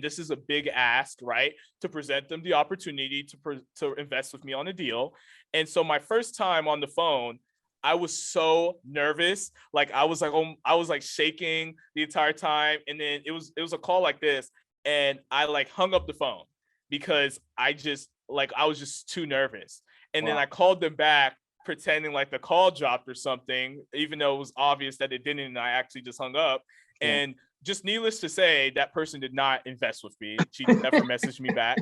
This is a big ask, right? To present them the opportunity to invest with me on a deal. And so my first time on the phone, I was so nervous. Like I was like shaking the entire time. And then it was a call like this. And I like hung up the phone because I was just too nervous. And then I called them back pretending like the call dropped or something, even though it was obvious that it didn't. And I actually just hung up. And just needless to say, that person did not invest with me. She never messaged me back.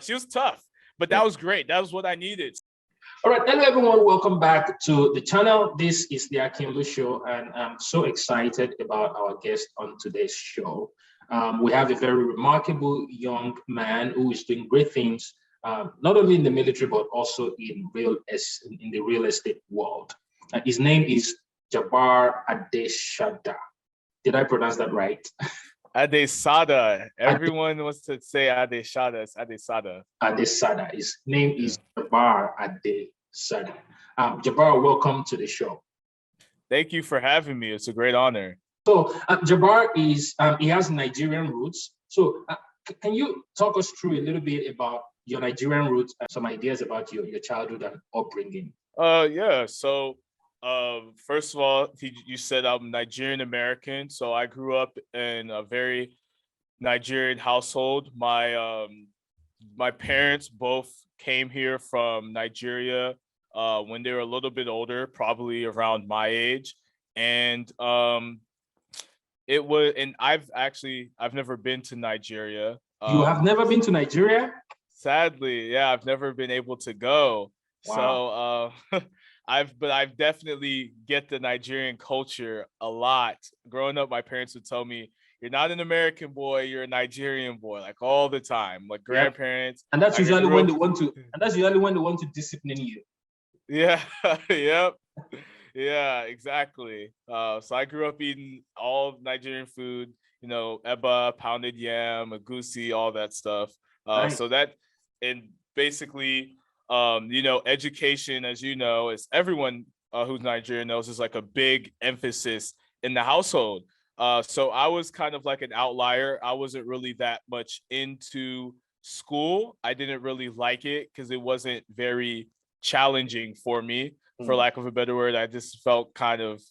She was tough, but that was great. That was what I needed. All right, hello everyone. Welcome back to the channel. This is the Akimbo Show, and I'm so excited about our guest on today's show. We have a very remarkable young man who is doing great things, not only in the military but also in the real estate world. His name is Jabbar Adeshada. Did I pronounce that right? Adesada. Everyone wants to say Adeshada. It's Adesada. Adesada. His name is Jabbar Adesada. Jabbar, welcome to the show. Thank you for having me. It's a great honor. So Jabbar he has Nigerian roots. So can you talk us through a little bit about your Nigerian roots and some ideas about your childhood and upbringing? Yeah. So first of all, you said I'm Nigerian American. So I grew up in a very Nigerian household. My parents both came here from Nigeria when they were a little bit older, probably around my age. And I've never been to Nigeria. You have never been to Nigeria? Sadly, yeah, I've never been able to go. Wow. So I've definitely get the Nigerian culture a lot. Growing up, my parents would tell me, "You're not an American boy, you're a Nigerian boy," like all the time. Like grandparents. And that's usually when they want to discipline you. Yeah, yep. Yeah, exactly. So I grew up eating all Nigerian food, eba, pounded yam, egusi, all that stuff. Nice. So that, and basically, education, as you know, as everyone who's Nigerian knows, is like a big emphasis in the household. So I was kind of like an outlier. I wasn't really that much into school. I didn't really like it because it wasn't very challenging for me, for lack of a better word. I just felt kind of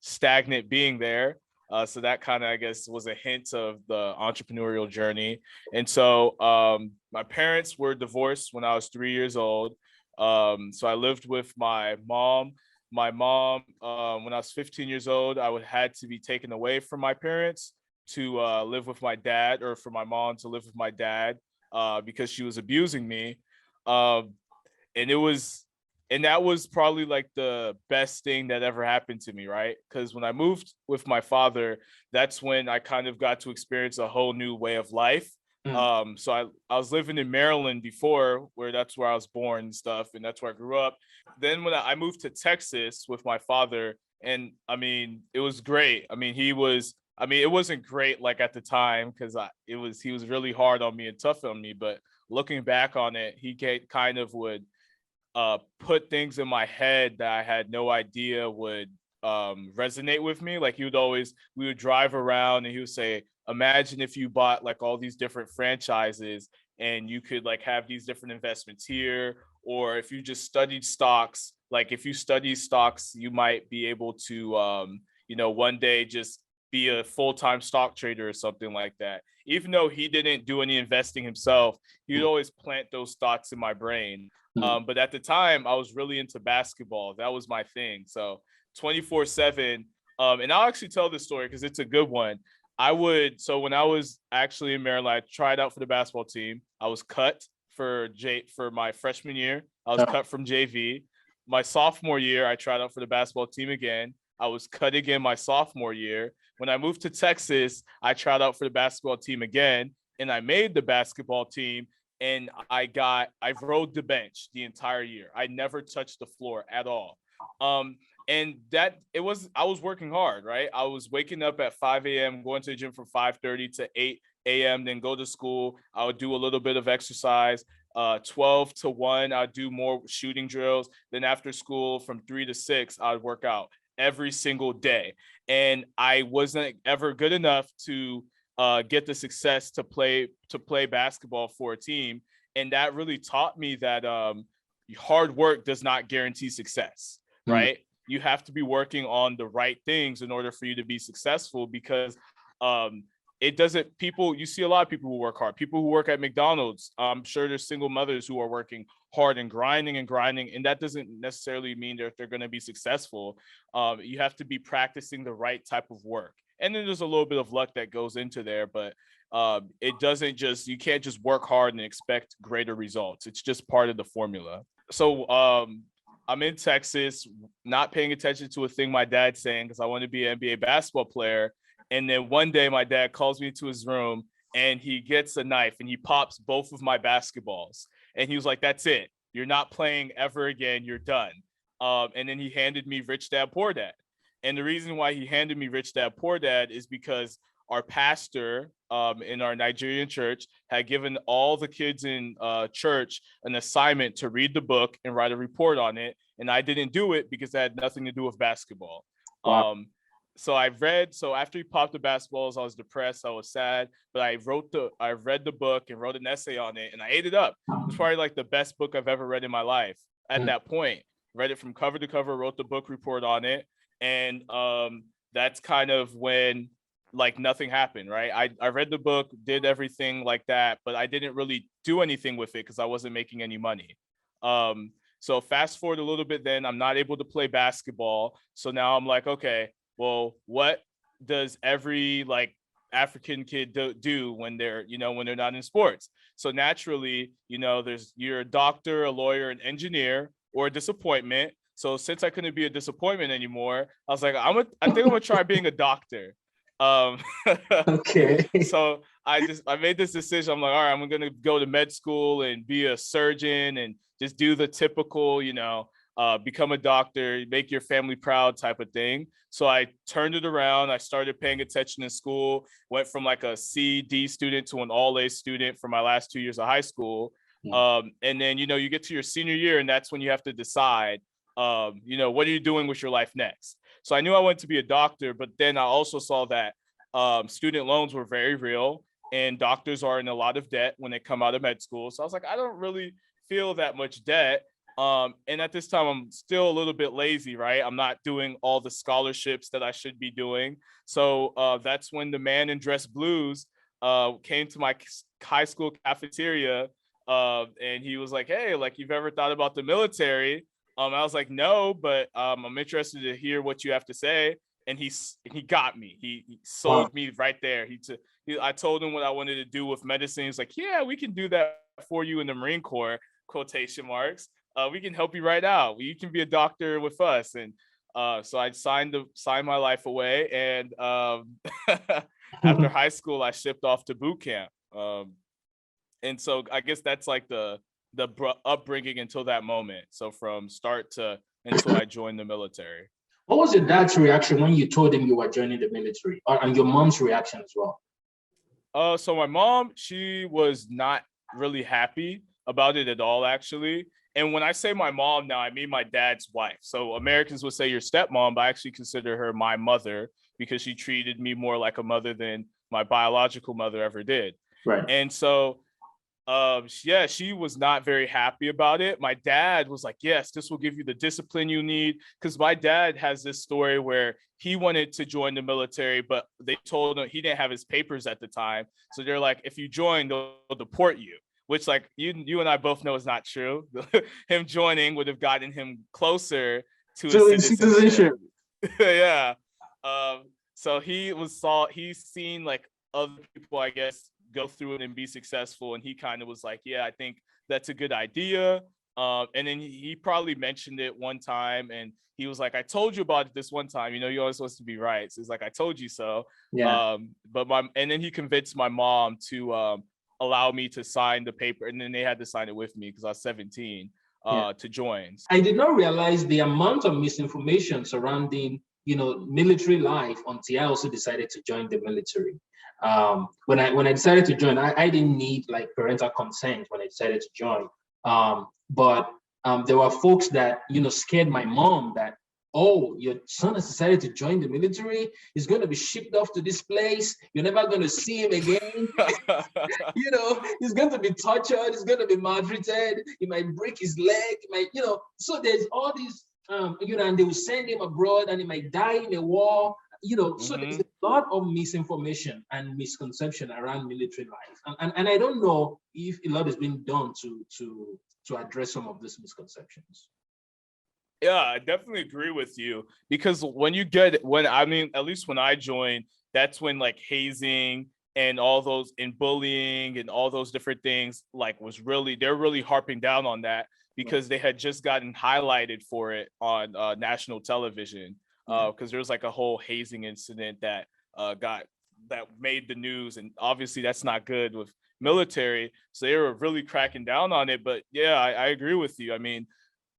stagnant being there. So that kind of, I guess, was a hint of the entrepreneurial journey. And so my parents were divorced when I was 3 years old. So I lived with my mom. My mom, when I was 15 years old, had to be taken away from my parents to live with my dad, or for my mom to live with my dad because she was abusing me. And that was probably like the best thing that ever happened to me, right? Because when I moved with my father, that's when I kind of got to experience a whole new way of life. So I was living in Maryland before, that's where I was born and stuff, and that's where I grew up. Then when I moved to Texas with my father, and I mean, it was great. I mean, it wasn't great like at the time because he was really hard on me and tough on me. But looking back on it, he kind of would put things in my head that I had no idea would resonate with me. Like we would drive around and he would say, imagine if you bought like all these different franchises and you could like have these different investments here, or if you just studied stocks, like if you study stocks, you might be able to one day just be a full-time stock trader or something like that. Even though he didn't do any investing himself, he would always plant those thoughts in my brain. But at the time, I was really into basketball. That was my thing. So 24/7. And I'll actually tell this story because it's a good one. So when I was actually in Maryland, I tried out for the basketball team. I was cut for my freshman year. I was cut from JV. My sophomore year, I tried out for the basketball team again. I was cut again my sophomore year. When I moved to Texas, I tried out for the basketball team again, and I made the basketball team. And I rode the bench the entire year. I never touched the floor at all. And I was working hard, right? I was waking up at 5 a.m., going to the gym from 5:30 to 8 a.m., then go to school. I would do a little bit of exercise. 12 to 1, I'd do more shooting drills. Then after school, from 3 to 6, I'd work out every single day. And I wasn't ever good enough to get the success to play basketball for a team. And that really taught me that hard work does not guarantee success, right? You have to be working on the right things in order for you to be successful, because it doesn't, you see a lot of people who work hard, people who work at McDonald's. I'm sure there's single mothers who are working hard and grinding, and that doesn't necessarily mean that they're going to be successful. You have to be practicing the right type of work. And then there's a little bit of luck that goes into there, but it doesn't just, you can't just work hard and expect greater results. It's just part of the formula. So I'm in Texas, not paying attention to a thing my dad's saying because I want to be an NBA basketball player. And then one day my dad calls me to his room and he gets a knife and he pops both of my basketballs. And he was like, "That's it. You're not playing ever again. You're done." And then he handed me Rich Dad Poor Dad. And the reason why he handed me Rich Dad Poor Dad is because our pastor in our Nigerian church had given all the kids in church an assignment to read the book and write a report on it. And I didn't do it because that had nothing to do with basketball. Wow. So after he popped the basketballs, I was depressed, I was sad, but I read the book and wrote an essay on it and I ate it up. It was probably like the best book I've ever read in my life at that point. Read it from cover to cover, wrote the book report on it. And that's kind of when like nothing happened, right? I read the book, did everything like that, but I didn't really do anything with it because I wasn't making any money. So fast forward a little bit, then I'm not able to play basketball. So now I'm like, okay, well, what does every like African kid do when they're not in sports? So naturally, you're a doctor, a lawyer, an engineer, or a disappointment. So since I couldn't be a disappointment anymore, I was like, I think I'm gonna try being a doctor. Okay. So I made this decision. I'm like, all right, I'm gonna go to med school and be a surgeon and just do the typical, become a doctor, make your family proud type of thing. So I turned it around. I started paying attention in school, went from like a C, D student to an all A student for my last 2 years of high school. And then, you get to your senior year and that's when you have to decide, what are you doing with your life next? So I knew I wanted to be a doctor, but then I also saw that student loans were very real and doctors are in a lot of debt when they come out of med school. So I was like, I don't really feel that much debt. And at this time, I'm still a little bit lazy, right? I'm not doing all the scholarships that I should be doing. So that's when the man in dress blues came to my high school cafeteria. And he was like, "Hey, like, you've ever thought about the military?" I was like, "No, but I'm interested to hear what you have to say." And he got me. He sold me right there. I told him what I wanted to do with medicine. He's like, "Yeah, we can do that for you in the Marine Corps," quotation marks. We can help you right out. You can be a doctor with us. And so I signed my life away. And after high school, I shipped off to boot camp. And so I guess that's like the upbringing until that moment. So from start to until I joined the military. What was your dad's reaction when you told him you were joining the military, and your mom's reaction as well? So my mom, she was not really happy about it at all, actually. And when I say my mom now, I mean my dad's wife. So Americans would say your stepmom, but I actually consider her my mother because she treated me more like a mother than my biological mother ever did. Right. And so, yeah, she was not very happy about it. My dad was like, "Yes, this will give you the discipline you need." Because my dad has this story where he wanted to join the military, but they told him he didn't have his papers at the time. So they're like, "If you join, they'll deport you." Which, like, you and I both know is not true. Him joining would have gotten him closer to his citizenship. Yeah. So he's seen like other people, I guess, go through it and be successful. And he kind of was like, "Yeah, I think that's a good idea." And then he probably mentioned it one time and he was like, "I told you about it this one time. You're always supposed to be right." So he's like, "I told you so." Yeah. And then he convinced my mom to allow me to sign the paper. And then they had to sign it with me because I was 17 to join. I did not realize the amount of misinformation surrounding, military life until I also decided to join the military. When I decided to join, I didn't need like parental consent when I decided to join. But there were folks that, scared my mom that oh, your son has decided to join the military. He's going to be shipped off to this place. You're never going to see him again. He's going to be tortured. He's going to be maltreated. He might break his leg. He might, so there's all these, and they will send him abroad and he might die in a war. So there's a lot of misinformation and misconception around military life. And I don't know if a lot is being done to address some of these misconceptions. Yeah, I definitely agree with you, because at least when I joined, that's when like hazing and all those, and bullying and all those different things, like they're really harping down on that, because they had just gotten highlighted for it on national television, because there was like a whole hazing incident that made the news, and obviously that's not good with military, so they were really cracking down on it. But yeah, I agree with you. I mean,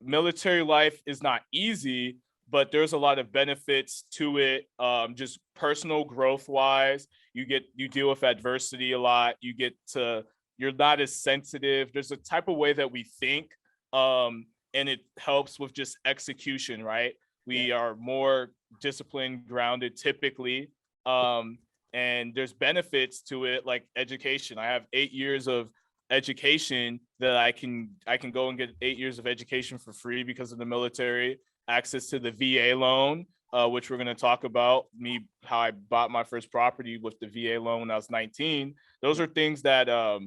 military life is not easy, but there's a lot of benefits to it. Just personal growth wise, you deal with adversity a lot. You're not as sensitive. There's a type of way that we think, and it helps with just execution, right? We are more disciplined, grounded typically. And there's benefits to it, like education. I have 8 years of education that I can go and get 8 years of education for free because of the military. Access to the VA loan, which we're going to talk about, how I bought my first property with the VA loan when I was 19. Those are things that a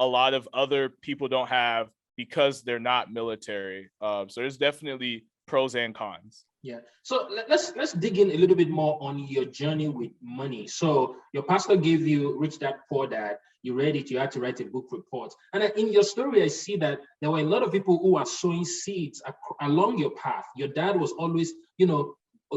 lot of other people don't have because they're not military. So there's definitely pros and cons. Yeah. So let's dig in a little bit more on your journey with money. So your pastor gave you Rich Dad Poor Dad. You read it. You had to write a book report. And in your story, I see that there were a lot of people who are sowing seeds along your path. Your dad was always,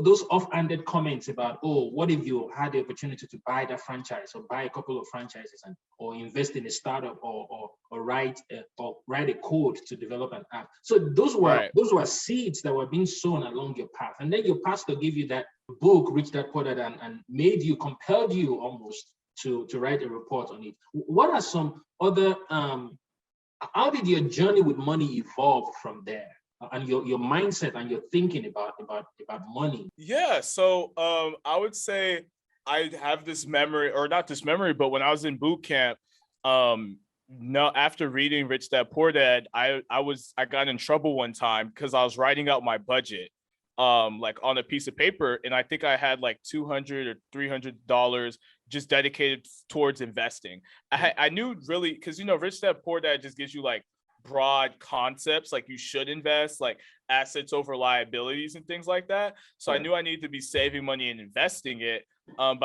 those off-handed comments about, oh, what if you had the opportunity to buy that franchise or buy a couple of franchises or invest in a startup or write a code to develop an app. So those were seeds that were being sown along your path. And then your pastor gave you that book, Rich Dad Poor Dad, and compelled you almost to write a report on it. What are some other, how did your journey with money evolve from there? And your mindset and your thinking about money? Yeah, so I would say I have this memory, or not this memory, but when I was in boot camp, after reading Rich Dad Poor Dad, I got in trouble one time because I was writing out my budget, like on a piece of paper, and I think I had like $200 or $300 just dedicated towards investing. I knew really, because Rich Dad Poor Dad just gives you like broad concepts, like you should invest, like assets over liabilities and things like that. So I knew I needed to be saving money and investing it. But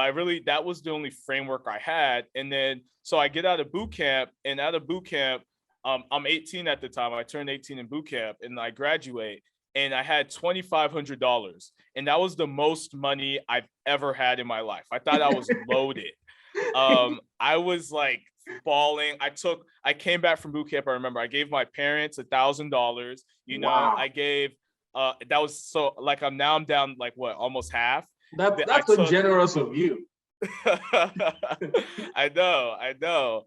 that was the only framework I had. And then, so I get out of boot camp, and I'm 18 at the time. I turned 18 in boot camp, and I graduate, and I had $2,500. And that was the most money I've ever had in my life. I thought I was loaded. I was like bawling. I came back from boot camp. I remember I gave my parents $1,000. Wow. I gave that was so, like, I'm down like what, almost half. That's so generous of you. I know.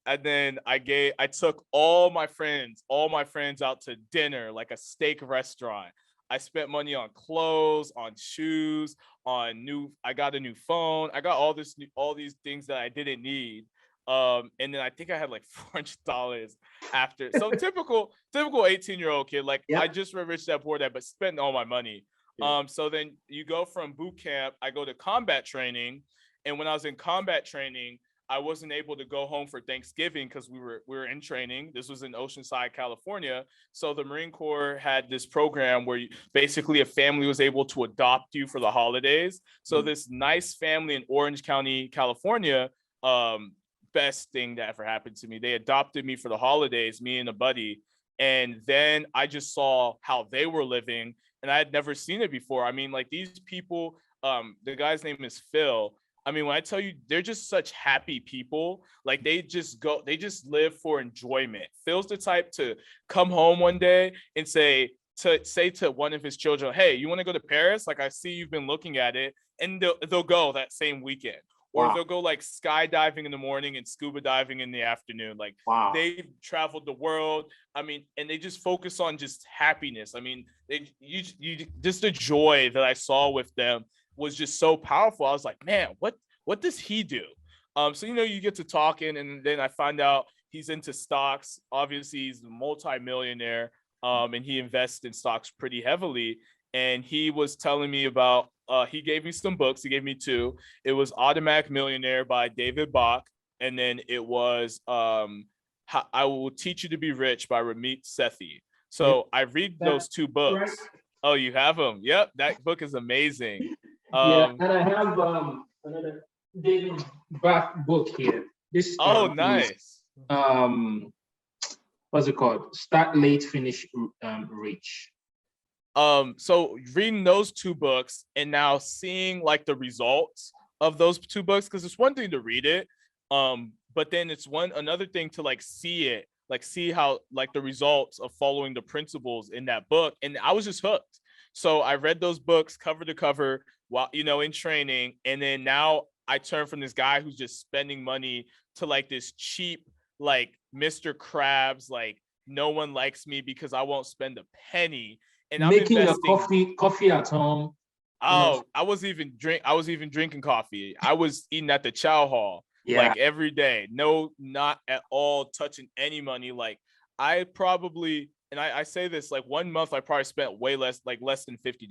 And then I took all my friends out to dinner, like a steak restaurant. I spent money on clothes, on shoes, I got a new phone. I got all these things that I didn't need. And then I think I had like $400 after. So typical 18-year-old kid. Like, I just read Rich Dad Poor Dad, but spent all my money. So then you go from boot camp, I go to combat training. And when I was in combat training, I wasn't able to go home for Thanksgiving because we were in training. This was in Oceanside, California. So the Marine Corps had this program where basically a family was able to adopt you for the holidays. So this nice family in Orange County, California, best thing that ever happened to me. They adopted me for the holidays, me and a buddy. And then I just saw how they were living, and I had never seen it before. I mean, like, these people, the guy's name is Phil. I mean, when I tell you, they're just such happy people. Like, they just live for enjoyment. Phil's the type to come home one day and say to one of his children, hey, you want to go to Paris? Like, I see you've been looking at it. And they'll go that same weekend. or Wow. they'll go like skydiving in the morning and scuba diving in the afternoon. Like Wow. they've traveled the world. I mean, and they just focus on just happiness. I mean, you just the joy that I saw with them was just so powerful. I was like, man, what does he do? So you get to talking, and then I find out he's into stocks. Obviously, he's a multi-millionaire, and he invests in stocks pretty heavily. And he was telling me about. He gave me some books. He gave me two. It was Automatic Millionaire by David Bach, and then it was I Will Teach You to Be Rich by Ramit Sethi. So I read those two books. Right. Oh, you have them? Yep, that book is amazing. Yeah, and I have another David Bach book here. This nice. What's it called? Start Late, Finish Rich. So reading those two books and now seeing like the results of those two books, because it's one thing to read it, but then it's another thing to like see it, like see how like the results of following the principles in that book. And I was just hooked. So I read those books cover to cover while in training, and then now I turn from this guy who's just spending money to like this cheap like Mr. Krabs, like no one likes me because I won't spend a penny. And I'm making a coffee at home. Oh, I was even drinking coffee. I was eating at the chow hall like every day. No, not at all touching any money. Like I probably, and I say this, like 1 month I probably spent way less, like less than $50.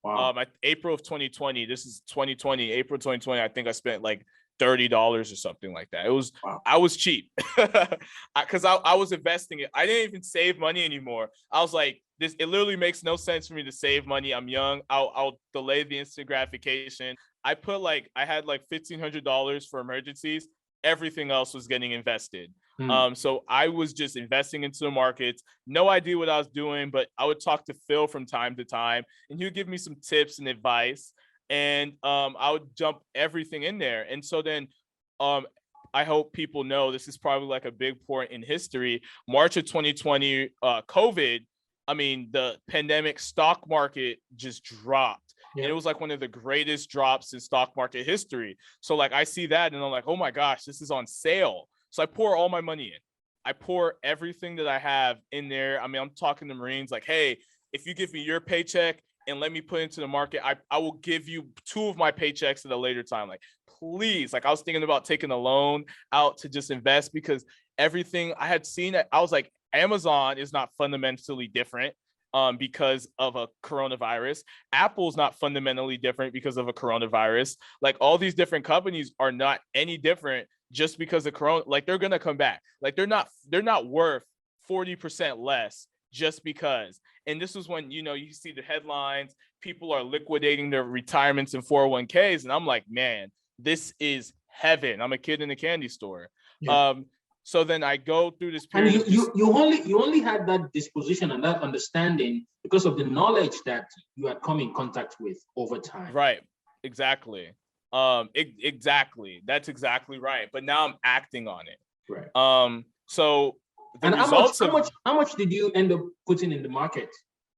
Wow. April of 2020. This is 2020. April 2020. I think I spent like $30 or something like that. It was I was cheap because I was investing it. I didn't even save money anymore. I was like, it literally makes no sense for me to save money. I'm young. I'll delay the instant gratification. I had like $1,500 for emergencies. Everything else was getting invested. So I was just investing into the markets. No idea what I was doing, but I would talk to Phil from time to time, and he would give me some tips and advice. And I would dump everything in there. And so then I hope people know this is probably like a big point in history. March of 2020, COVID, I mean, the pandemic stock market just dropped. Yeah. And it was like one of the greatest drops in stock market history. So like I see that and I'm like, oh my gosh, this is on sale. So I pour all my money in. I pour everything that I have in there. I mean, I'm talking to Marines like, hey, if you give me your paycheck and let me put into the market, I will give you 2 of my paychecks at a later time. Like, please. Like I was thinking about taking a loan out to just invest because everything I had seen, I was like, Amazon is not fundamentally different because of a coronavirus. Apple's not fundamentally different because of a coronavirus. Like all these different companies are not any different just because of corona. Like they're going to come back. Like they're not worth 40% less just because. And this was when, you see the headlines, people are liquidating their retirements and 401ks. And I'm like, man, this is heaven. I'm a kid in a candy store. Yeah. So then I go through this period. And you only had that disposition and that understanding because of the knowledge that you had come in contact with over time. Right. Exactly. Exactly. That's exactly right. But now I'm acting on it. Right. So the results how much did you end up putting in the market?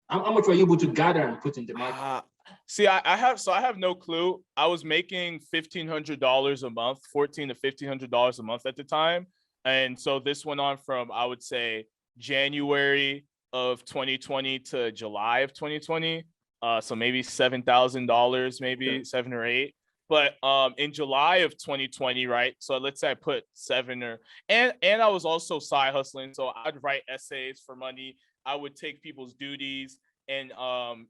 How much were you able to gather and put in the market? See, I have no clue. I was making $1,500 a month, $1,400 to $1,500 a month at the time. And so this went on from, I would say, January of 2020 to July of 2020. So maybe $7,000, maybe 7 or 8. But in July of 2020, right? So let's say I put 7 and I was also side hustling. So I'd write essays for money. I would take people's duties and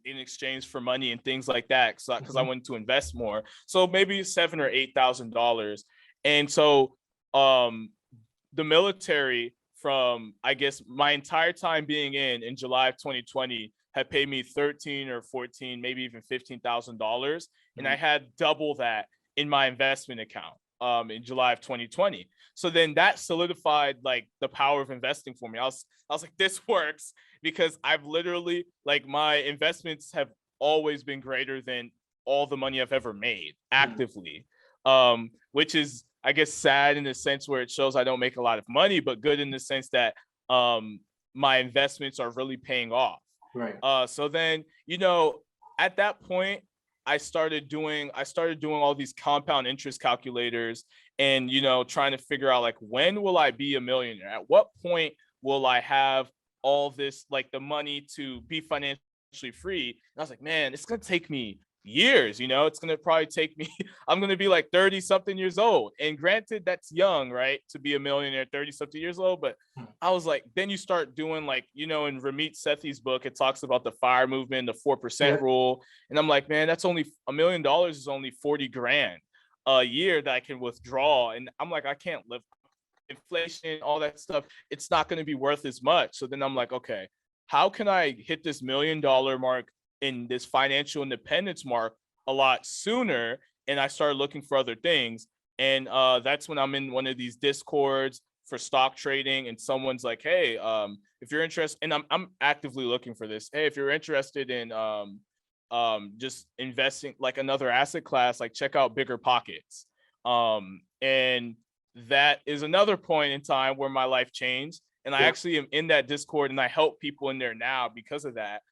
in exchange for money and things like that, because I wanted to invest more. So maybe $7,000 or $8,000. And so the military, from I guess my entire time being in July of 2020, had paid me $13,000 or $14,000, maybe even $15,000, and I had double that in my investment account in July of 2020. So then that solidified like the power of investing for me. I was like, this works, because I've literally, like, my investments have always been greater than all the money I've ever made actively, which is, I guess, sad in the sense where it shows I don't make a lot of money, but good in the sense that my investments are really paying off. Right. So then, at that point, I started doing all these compound interest calculators, and trying to figure out like, when will I be a millionaire? At what point will I have all this, like, the money to be financially free? And I was like, man, it's gonna take me years. It's gonna probably take me I'm gonna be like 30 something years old, and granted, that's young, right, to be a millionaire 30 something years old. But I was like, then you start doing, like, in Ramit Sethi's book, it talks about the FIRE movement, the 4% rule. And I'm like, man, that's only $1 million is only 40 grand a year that I can withdraw. And I'm like, I can't live, inflation, all that stuff, it's not going to be worth as much. So then I'm like, okay, how can I hit this $1 million mark in this financial independence mark a lot sooner? And I started looking for other things. And that's when I'm in one of these discords for stock trading, and someone's like, hey, if you're interested, and I'm actively looking for this, hey, if you're interested in just investing like another asset class, like, check out Bigger Pockets. And that is another point in time where my life changed, and I actually am in that Discord, and I help people in there now because of that.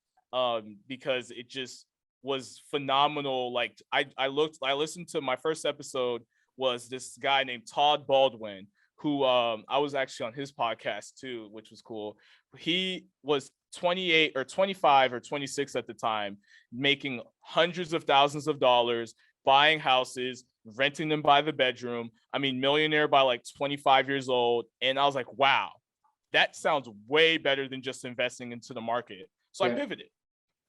Because it just was phenomenal. Like, I listened to, my first episode was this guy named Todd Baldwin, who I was actually on his podcast too, which was cool. He was 28 or 25 or 26 at the time, making hundreds of thousands of dollars, buying houses, renting them by the bedroom. I mean, millionaire by like 25 years old. And I was like, wow, that sounds way better than just investing into the market. So I pivoted.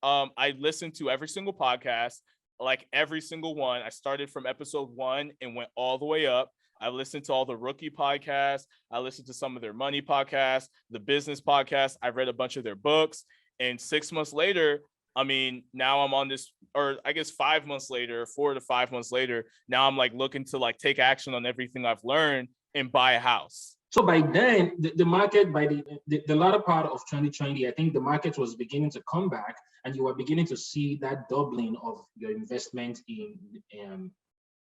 I listened to every single podcast, like every single one. I started from episode 1 and went all the way up. I listened to all the rookie podcasts. I listened to some of their money podcasts, the business podcasts. I read a bunch of their books. And 6 months later, I mean, now I'm on this, or I guess 5 months later, 4 to 5 months later, now I'm like looking to like take action on everything I've learned and buy a house. So by then, the market, by the latter part of 2020, I think the market was beginning to come back, and you were beginning to see that doubling of your investment in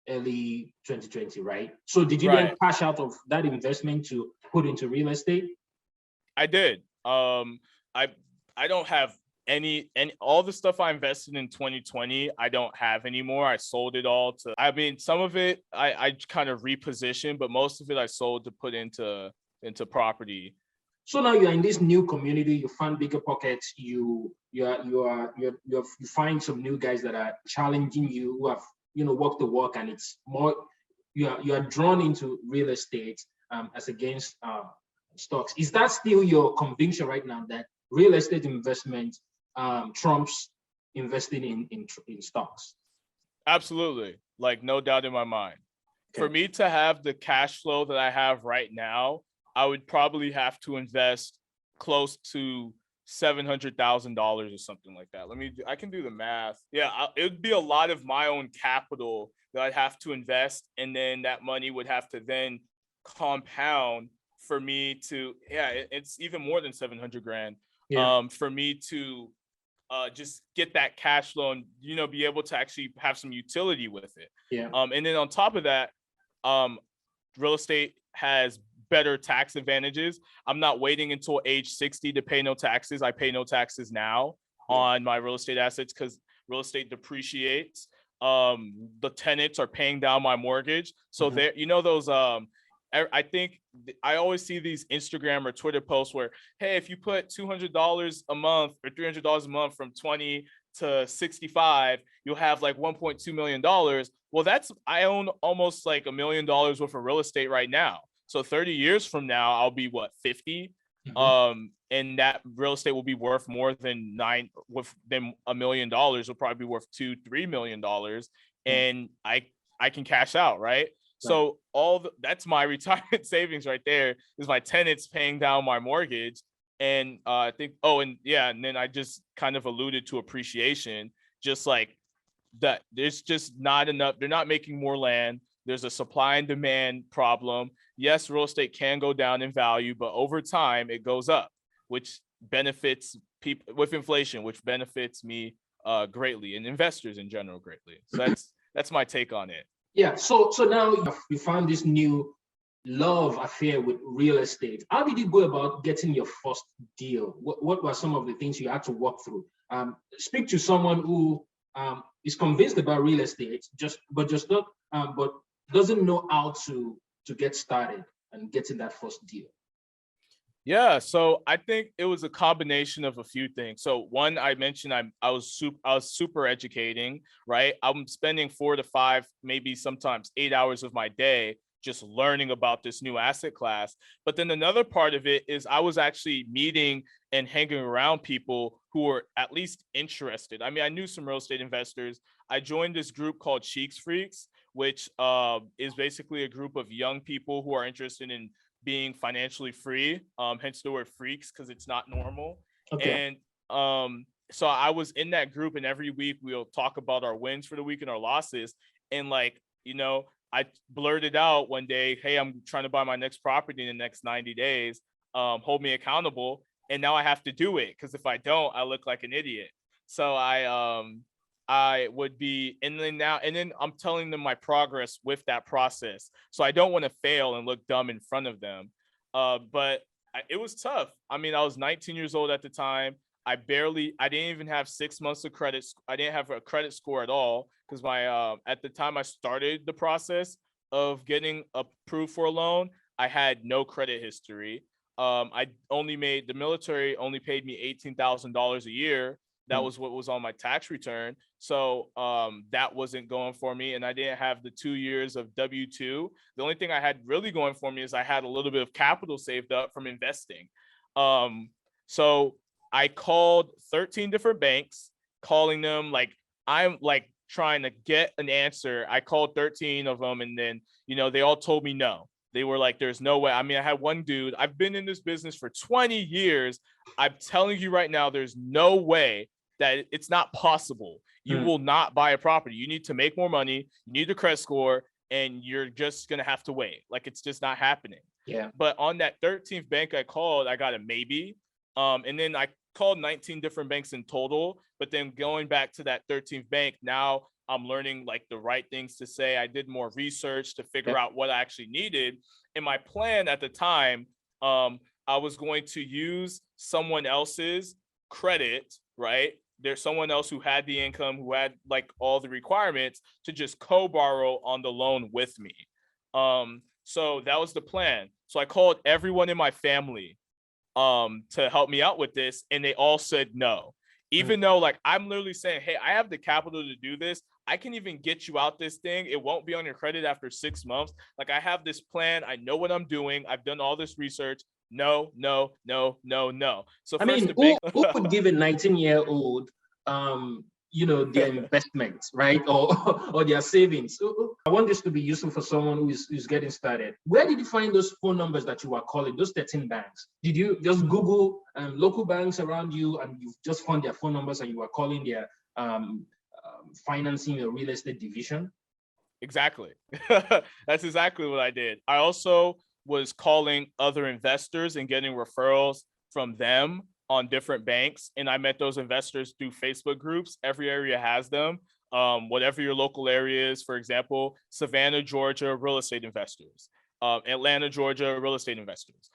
early 2020, right? So did you then cash out of that investment to put into real estate? I did. I don't have any all the stuff I invested in 2020, I don't have anymore. I sold it all to, I mean, some of it I kind of repositioned, but most of it I sold to put into property. So now you're in this new community, you found Bigger Pockets, you find some new guys that are challenging you, who have walked the walk, and it's more, you are drawn into real estate as against stocks. Is that still your conviction right now, that real estate investment trumps investing in stocks? Absolutely, like, no doubt in my mind. For me to have the cash flow that I have right now, I would probably have to invest close to $700,000 or something like that. I can do the math. Yeah, it would be a lot of my own capital that I'd have to invest, and then that money would have to then compound for me to, it's even more than 700 grand. For me to just get that cash flow and be able to actually have some utility with it. And then on top of that, real estate has better tax advantages. I'm not waiting until age 60 to pay no taxes. I pay no taxes now on my real estate assets because real estate depreciates. The tenants are paying down my mortgage. So there, those I think I always see these Instagram or Twitter posts where, hey, if you put $200 a month or $300 a month from 20 to 65, you'll have like $1.2 million. Well, I own almost like $1 million worth of real estate right now. So 30 years from now, I'll be 50. And that real estate will be worth more than $1 million. Will probably be worth $2-3 million. And I can cash out, right? So that's my retirement savings right there, is my tenants paying down my mortgage. And I think, and then I just kind of alluded to appreciation, just like that. There's just not enough. They're not making more land. There's a supply and demand problem. Yes, real estate can go down in value, but over time it goes up, which benefits people with inflation, which benefits me greatly, and investors in general greatly. So that's my take on it. Yeah. So now you found this new love affair with real estate. How did you go about getting your first deal? What were some of the things you had to walk through? Speak to someone who is convinced about real estate, but doesn't know how to get started and getting that first deal? Yeah, so I think it was a combination of a few things. So one, I mentioned I was super educating, right? I'm spending 4 to 5, maybe sometimes 8 hours of my day just learning about this new asset class. But then another part of it is I was actually meeting and hanging around people who were at least interested. I mean, I knew some real estate investors. I joined this group called Cheeks Freaks, which is basically a group of young people who are interested in being financially free, hence the word freaks, because it's not normal. Okay. And so I was in that group, and every week we'll talk about our wins for the week and our losses. And like, I blurted out one day, hey, I'm trying to buy my next property in the next 90 days. Hold me accountable. And now I have to do it, because if I don't, I look like an idiot. So I would be, and then I'm telling them my progress with that process. So I don't want to fail and look dumb in front of them. But it was tough. I mean, I was 19 years old at the time. I didn't even have 6 months of credit. I didn't have a credit score at all, because at the time I started the process of getting approved for a loan, I had no credit history. The military only paid me $18,000 a year. That was what was on my tax return. So that wasn't going for me. And I didn't have the 2 years of W-2. The only thing I had really going for me is I had a little bit of capital saved up from investing. So I called 13 different banks, calling them like I'm like trying to get an answer. I called 13 of them, and then, they all told me no. They were like, there's no way. I mean, I had one dude, I've been in this business for 20 years. I'm telling you right now, there's no way that it's not possible. You will not buy a property. You need to make more money. You need a credit score, and you're just going to have to wait. Like, it's just not happening. Yeah. But on that 13th bank I called, I got a maybe. And then I called 19 different banks in total. But then going back to that 13th bank, now I'm learning like the right things to say. I did more research to figure out what I actually needed. And my plan at the time, I was going to use someone else's credit, right? There's someone else who had the income, who had like all the requirements to just co-borrow on the loan with me. So that was the plan. So I called everyone in my family to help me out with this, and they all said no. Even though like I'm literally saying, hey, I have the capital to do this. I can even get you out this thing. It won't be on your credit after 6 months. Like, I have this plan. I know what I'm doing. I've done all this research. No. So I mean, who would give a 19-year-old, their investments, right? Or their savings? I want this to be useful for someone who's getting started. Where did you find those phone numbers that you were calling, those 13 banks? Did you just Google local banks around you, and you just found their phone numbers, and you were calling their financing or real estate division? Exactly. That's exactly what I did. I also was calling other investors and getting referrals from them on different banks. And I met those investors through Facebook groups. Every area has them. Whatever your local area is, for example, Savannah, Georgia, real estate investors, Atlanta, Georgia, real estate investors,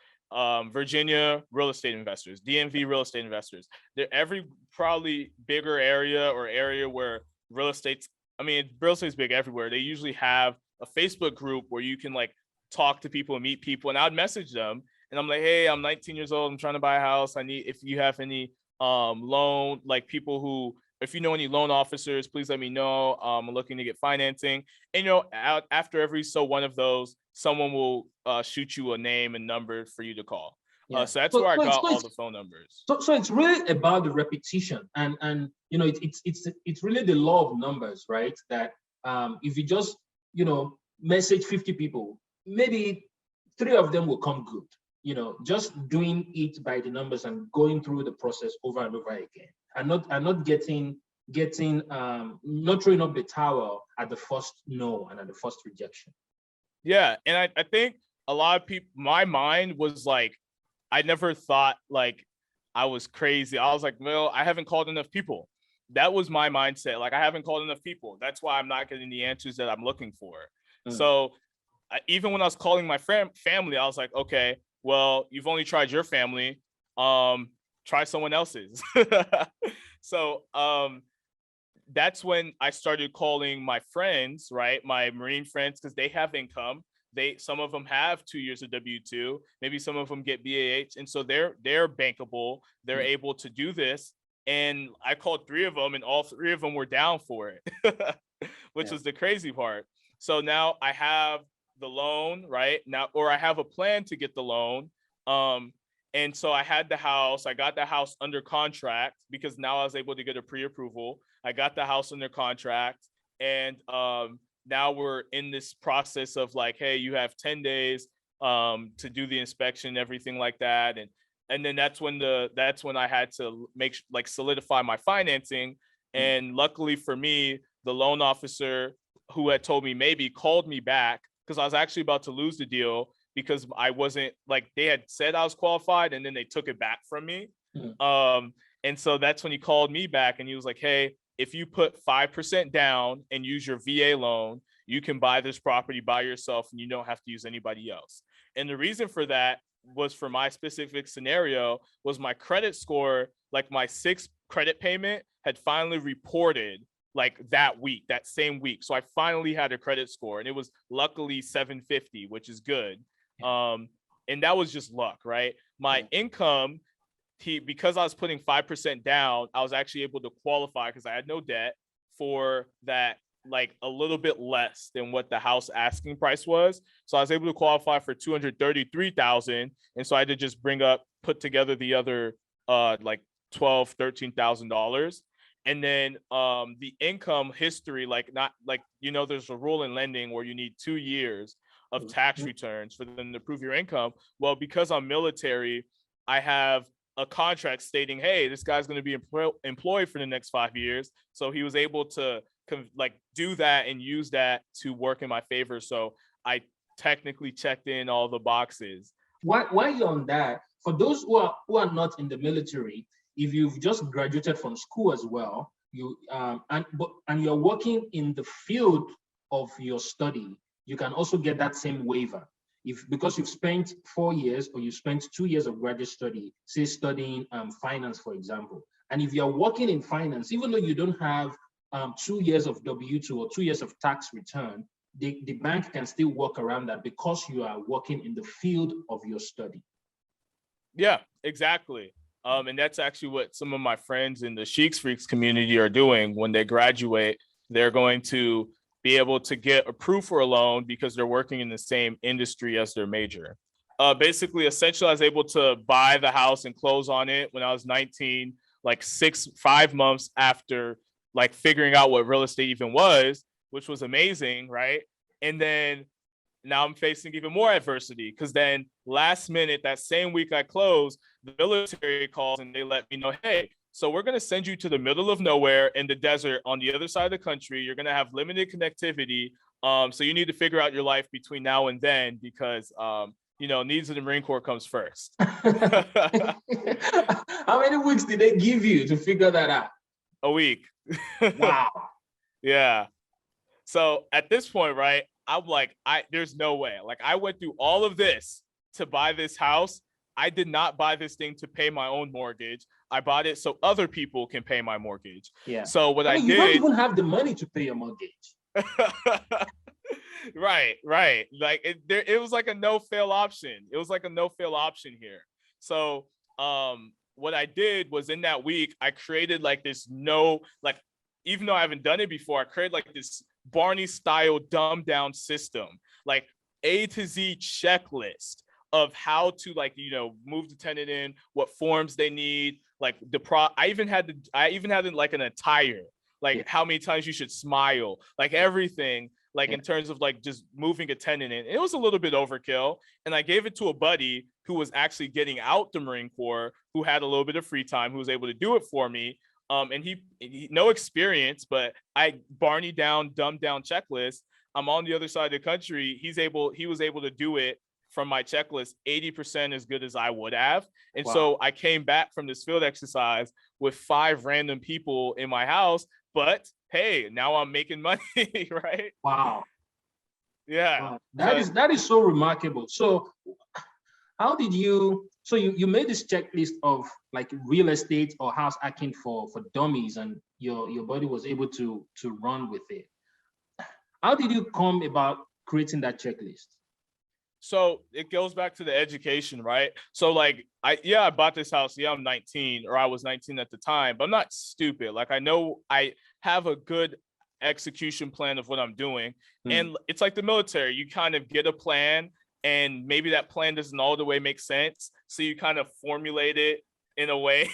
Virginia, real estate investors, DMV, real estate investors. They're every probably bigger area or area where real estate's big everywhere. They usually have a Facebook group where you can like talk to people and meet people. And I'd message them, and I'm like, hey, I'm 19 years old. I'm trying to buy a house. If you have any loan, like people who, if you know any loan officers, please let me know. I'm looking to get financing. And, after every one of those, someone will shoot you a name and number for you to call. Yeah. So that's where I got all the phone numbers. So it's really about the repetition, and it's really the law of numbers, right? That if you just message 50 people, maybe 3 of them will come good. Just doing it by the numbers and going through the process over and over again, and not not throwing up the towel at the first no and at the first rejection. Yeah, and I think a lot of people, my mind was like, I never thought like I was crazy. I was like, well, I haven't called enough people. That was my mindset. Like, I haven't called enough people. That's why I'm not getting the answers that I'm looking for. So even when I was calling my family, I was like, okay, well, you've only tried your family. Try someone else's. So that's when I started calling my friends, right? My Marine friends, because they have income. Some of them have 2 years of W-2, maybe some of them get BAH. And so they're bankable. They're able to do this. And I called 3 of them and all 3 of them were down for it, which was the crazy part. So now I have the loan right now, or I have a plan to get the loan. And so I had the house. I got the house under contract because now I was able to get a pre-approval. I got the house under contract, and now we're in this process of like, hey, you have 10 days to do the inspection, everything like that. And then that's when I had to solidify my financing. And luckily for me, the loan officer who had told me maybe called me back, because I was actually about to lose the deal because I wasn't, like, they had said I was qualified and then they took it back from me. And so that's when he called me back and he was like, hey, if you put 5% down and use your VA loan, you can buy this property by yourself and you don't have to use anybody else. And the reason for that was, for my specific scenario, was my credit score, like my 6th credit payment had finally reported like that week, that same week. So I finally had a credit score and it was luckily 750, which is good. And that was just luck, right? My income, because I was putting 5% down, I was actually able to qualify because I had no debt for that, like a little bit less than what the house asking price was. So I was able to qualify for $233,000. And so I had to just put together the other like $13,000. And then the income history, like, not like, there's a rule in lending where you need 2 years of tax returns for them to prove your income. Well, because I'm military, I have a contract stating, hey, this guy's going to be employed for the next 5 years. So he was able to do that and use that to work in my favor. So I technically checked in all the boxes. While you're on that, for those who are not in the military, if you've just graduated from school as well, and you're working in the field of your study, you can also get that same waiver. Because you've spent 4 years or you spent 2 years of graduate study, say studying finance, for example. And if you're working in finance, even though you don't have 2 years of W-2 or 2 years of tax return, the bank can still work around that because you are working in the field of your study. Yeah, exactly. And that's actually what some of my friends in the Sheiks Freaks community are doing. When they graduate, they're going to be able to get approved for a loan because they're working in the same industry as their major. Essentially, I was able to buy the house and close on it when I was 19, like 5 months after like figuring out what real estate even was, which was amazing, right? And then now I'm facing even more adversity because then last minute, that same week I closed, the military calls and they let me know, hey, so we're going to send you to the middle of nowhere in the desert on the other side of the country. You're going to have limited connectivity. So you need to figure out your life between now and then because, needs of the Marine Corps comes first. How many weeks did they give you to figure that out? A week. Wow. Yeah. So at this point, right, I'm like, there's no way. Like, I went through all of this to buy this house. I did not buy this thing to pay my own mortgage. I bought it so other people can pay my mortgage. Yeah. So what I did, you don't even have the money to pay your mortgage. Right. Like it was like a no-fail option. It was like a no-fail option here. So what I did was, in that week, I created like this even though I haven't done it before, I created like this Barney style dumbed down system, like A to Z checklist of how to move the tenant in, what forms they need, like I even had like an attire, like how many times you should smile, like everything, like in terms of like just moving a tenant in. It was a little bit overkill. And I gave it to a buddy who was actually getting out the Marine Corps, who had a little bit of free time, who was able to do it for me. And he no experience, but I dumbed down checklist. I'm on the other side of the country. He was able to do it from my checklist 80% as good as I would have. And so I came back from this field exercise with 5 random people in my house, but hey, now I'm making money, right? Wow. Yeah. Wow. That is so remarkable. So How did you, so you made this checklist of like real estate or house hacking for dummies, and your body was able to run with it. How did you come about creating that checklist? So it goes back to the education, right? So like I bought this house. Yeah, I'm 19, or I was 19 at the time, but I'm not stupid. Like I know I have a good execution plan of what I'm doing. And it's like the military. You kind of get a plan, and maybe that plan doesn't all the way make sense. So you kind of formulate it in a way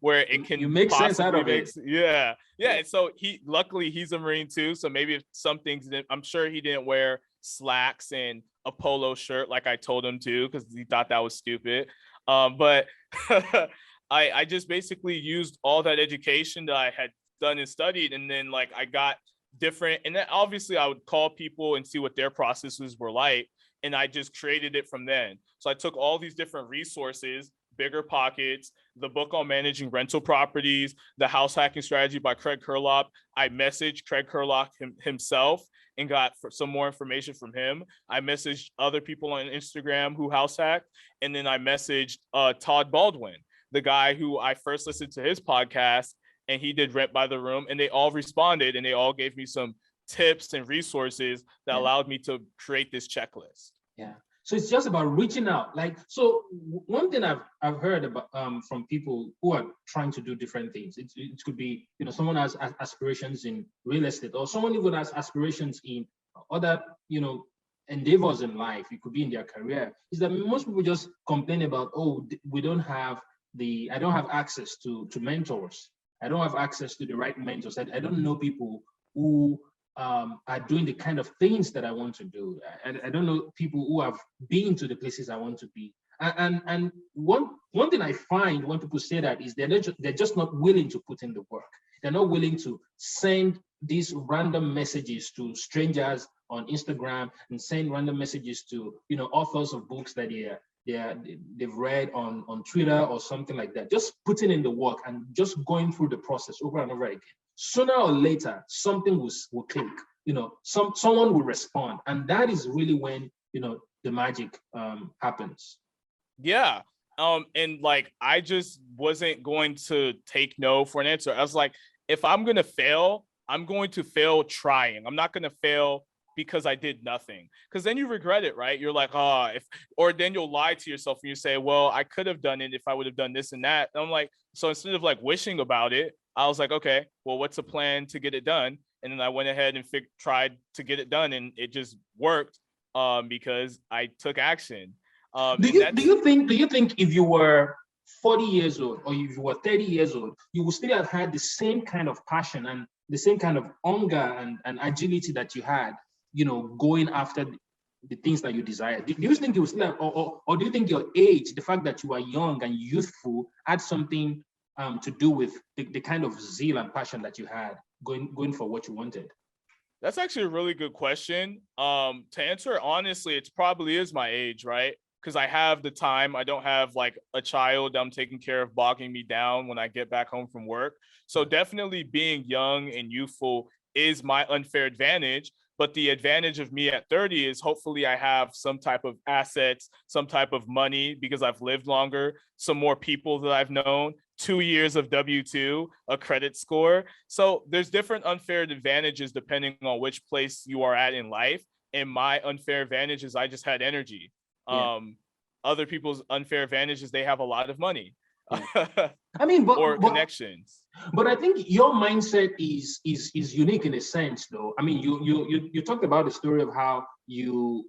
where it can you make sense out of it. Yeah. And so luckily he's a Marine too. So maybe if some things I'm sure he didn't wear slacks and a polo shirt like I told him to, because he thought that was stupid. But I just basically used all that education that I had done and studied, and then like I got different, and then obviously I would call people and see what their processes were like, and I just created it from then. So I took all these different resources, Bigger Pockets, the book on managing rental properties, the house hacking strategy by Craig Curlop. I messaged Craig Curlop himself and got some more information from him. I messaged other people on Instagram who house hacked, and then I messaged Todd Baldwin, the guy who I first listened to his podcast, and he did Rent by the Room, and they all responded, and they all gave me some tips and resources that allowed me to create this checklist. Yeah. So it's just about reaching out. Like, so one thing I've heard about from people who are trying to do different things. It could be, someone has aspirations in real estate, or someone even has aspirations in other, endeavors in life. It could be in their career. Is that most people just complain about, oh, I don't have access to mentors. I don't have access to the right mentors. I don't know people who are doing the kind of things that I want to do. I don't know people who have been to the places I want to be. And one thing I find when people say that is they're just not willing to put in the work. They're not willing to send these random messages to strangers on Instagram and send random messages to authors of books that they've read on Twitter or something like that. Just putting in the work and just going through the process over and over again. Sooner or later, something will click. Someone will respond, and that is really when the magic happens. Yeah. And like I just wasn't going to take no for an answer. I was like, if I'm gonna fail, I'm going to fail trying. I'm not gonna fail because I did nothing, because then you regret it, right? You're like, or then you'll lie to yourself and you say, well, I could have done it if I would have done this and that. And I'm like, so instead of like wishing about it, I was like, okay, well, what's a plan to get it done? And then I went ahead and tried to get it done, and it just worked because I took action. Do you think if you were 40 years old or if you were 30 years old, you would still have had the same kind of passion and the same kind of hunger and agility that you had, going after the things that you desire? Do you think you would still have, or do you think your age, the fact that you are young and youthful, had something to do with the kind of zeal and passion that you had going for what you wanted? That's actually a really good question. To answer honestly, it probably is my age, right? Because I have the time. I don't have like a child I'm taking care of bogging me down when I get back home from work. So definitely being young and youthful is my unfair advantage. But the advantage of me at 30 is hopefully I have some type of assets, some type of money because I've lived longer, some more people that I've known, 2 years of W-2, a credit score. So there's different unfair advantages depending on which place you are at in life. And my unfair advantage is I just had energy. Other people's unfair advantage is they have a lot of money. I mean, or connections. But I think your mindset is unique in a sense, though. I mean, you talked about the story of how you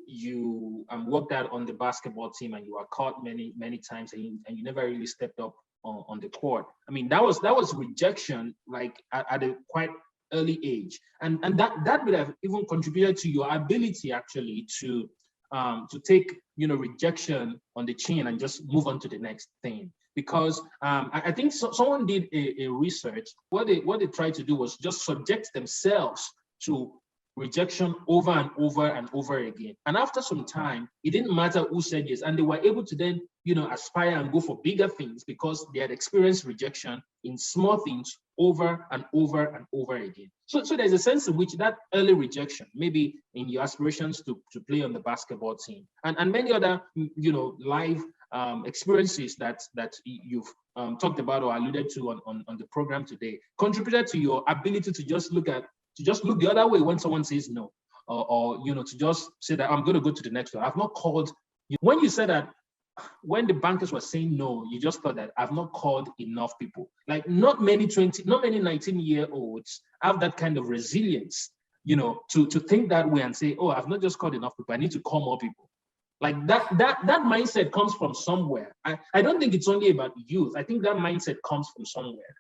worked out on the basketball team and you were caught many times and you never really stepped up on the court. I mean, that was rejection, like at a quite early age, and that would have even contributed to your ability actually to take rejection on the chin and just move on to the next thing. Because I think someone did a research. What they tried to do was just subject themselves to rejection over and over and over again. And after some time, it didn't matter who said yes, and they were able to then aspire and go for bigger things because they had experienced rejection in small things over and over and over again. So there's a sense in which that early rejection, maybe in your aspirations to play on the basketball team and many other, life experiences that you've talked about or alluded to on the program today, contributed to your ability to just look the other way when someone says no, or to just say that I'm going to go to the next one. I've not called. When you said that, when the bankers were saying no, you just thought that I've not called enough people. Like not many 19-year-olds have that kind of resilience, to think that way and say, oh, I've not just called enough people, I need to call more people. Like that mindset comes from somewhere. I don't think it's only about youth. I think that mindset comes from somewhere.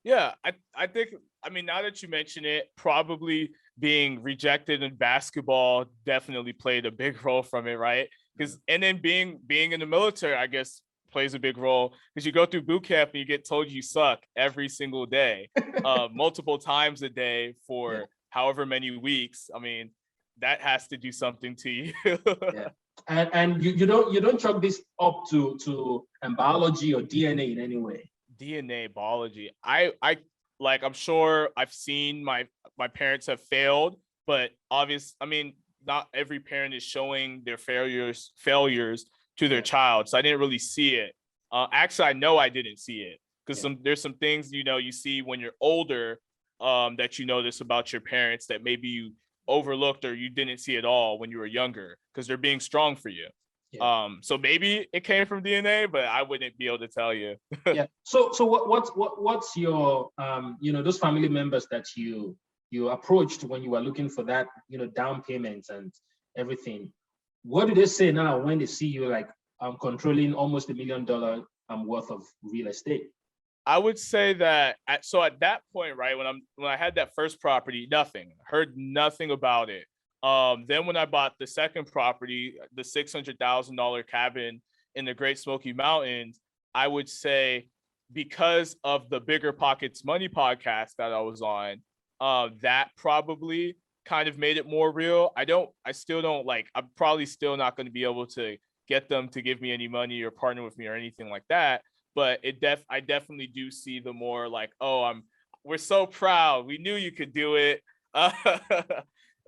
Yeah, I think, now that you mention it, probably being rejected in basketball definitely played a big role from it, right? And then being in the military, I guess, plays a big role, because you go through boot camp and you get told you suck every single day, multiple times a day for however many weeks. That has to do something to you. Yeah. And you don't chalk this up to biology or DNA in any way. DNA, biology. I'm sure I've seen my parents have failed, but not every parent is showing their failures to their child. So I didn't really see it. Actually, I know I didn't see it, because there's some things, you see when you're older, that you notice about your parents that maybe you overlooked or you didn't see at all when you were younger, because they're being strong for you. Yeah. So maybe it came from DNA, but I wouldn't be able to tell you. Yeah. So what's your those family members that you approached when you were looking for that down payments and everything? What do they say now when they see you like controlling almost $1 million worth of real estate? I would say that at that point, right, when I had that first property, heard nothing about it. Then when I bought the second property, the $600,000 cabin in the Great Smoky Mountains, I would say, because of the Bigger Pockets Money podcast that I was on, that probably kind of made it more real. I still don't I'm probably still not going to be able to get them to give me any money or partner with me or anything like that. But I definitely do see the more like, oh, we're so proud. We knew you could do it.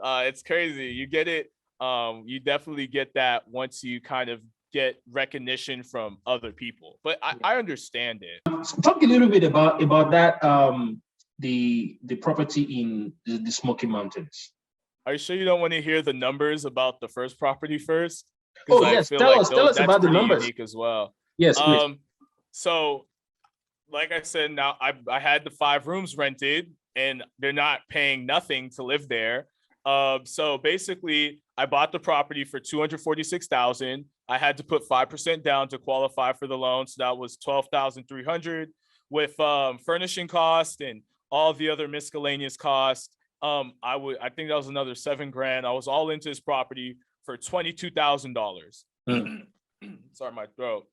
It's crazy. You get it. You definitely get that once you kind of get recognition from other people. But I understand it. Talk a little bit about that. The property in the Smoky Mountains. Are you sure you don't want to hear the numbers about the first property first? Oh, yes. Tell us about the numbers. Unique as well. Yes, please. So, like I said, now I had the 5 rooms rented, and they're not paying nothing to live there. So basically, I bought the property for $246,000. I had to put 5% down to qualify for the loan, so that was $12,300 with furnishing cost and all the other miscellaneous costs. I think that was another $7,000. I was all into this property for $22,000. Sorry, my throat.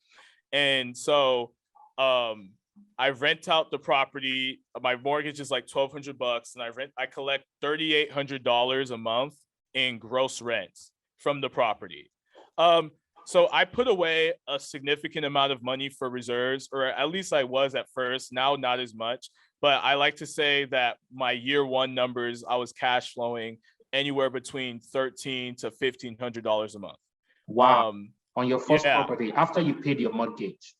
And so I rent out the property. My mortgage is like $1,200, and I collect $3,800 a month in gross rents from the property. So I put away a significant amount of money for reserves, or at least I was at first. Now, not as much. But I like to say that my year one numbers, I was cash flowing anywhere between $1,300 to $1,500 a month. Wow. On your first property, after you paid your mortgage?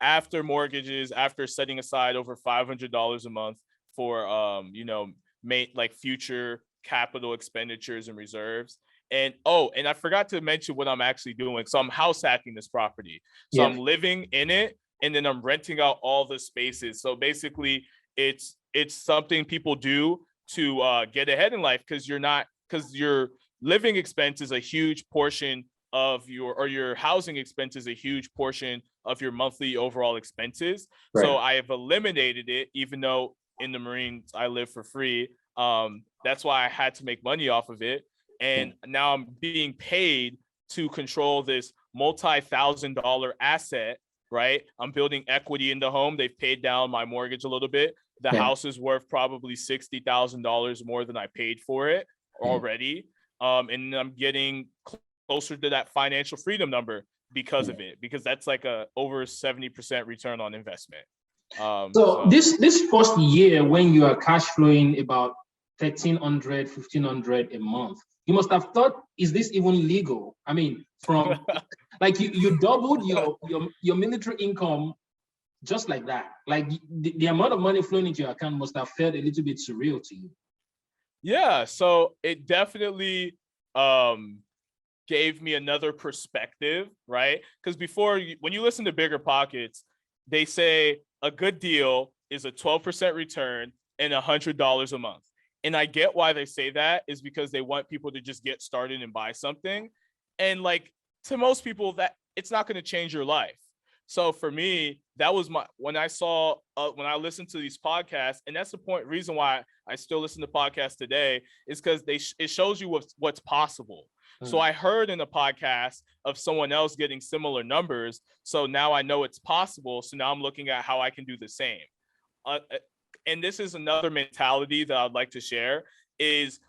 After mortgages, after setting aside over $500 a month for, future capital expenditures and reserves. And I forgot to mention what I'm actually doing. So I'm house hacking this property. So I'm living in it, and then I'm renting out all the spaces. So basically, it's something people do to get ahead in life, because your living expense is a huge portion of your housing expense is a huge portion of your monthly overall expenses. Right. So I have eliminated it, even though in the Marines I live for free. That's why I had to make money off of it. And now I'm being paid to control this multi-$1,000 asset, right? I'm building equity in the home. They've paid down my mortgage a little bit. The house is worth probably $60,000 more than I paid for it already. And I'm getting closer to that financial freedom number. because of it, because that's like a over 70% return on investment. So this first year when you are cash flowing about 1,300, 1,500 a month, you must have thought, is this even legal? I mean, from like you doubled your military income just like that. Like the amount of money flowing into your account must have felt a little bit surreal to you. Yeah, so it definitely gave me another perspective, right? Because before, when you listen to Bigger Pockets, they say a good deal is a 12% return and $100 a month. And I get why they say that, is because they want people to just get started and buy something. And like, to most people, that it's not going to change your life. So for me, that was when I listened to these podcasts, and that's the reason why I still listen to podcasts today, is because it shows you what's possible. So I heard in a podcast of someone else getting similar numbers. So now I know it's possible. So now I'm looking at how I can do the same. And this is another mentality that I'd like to share, is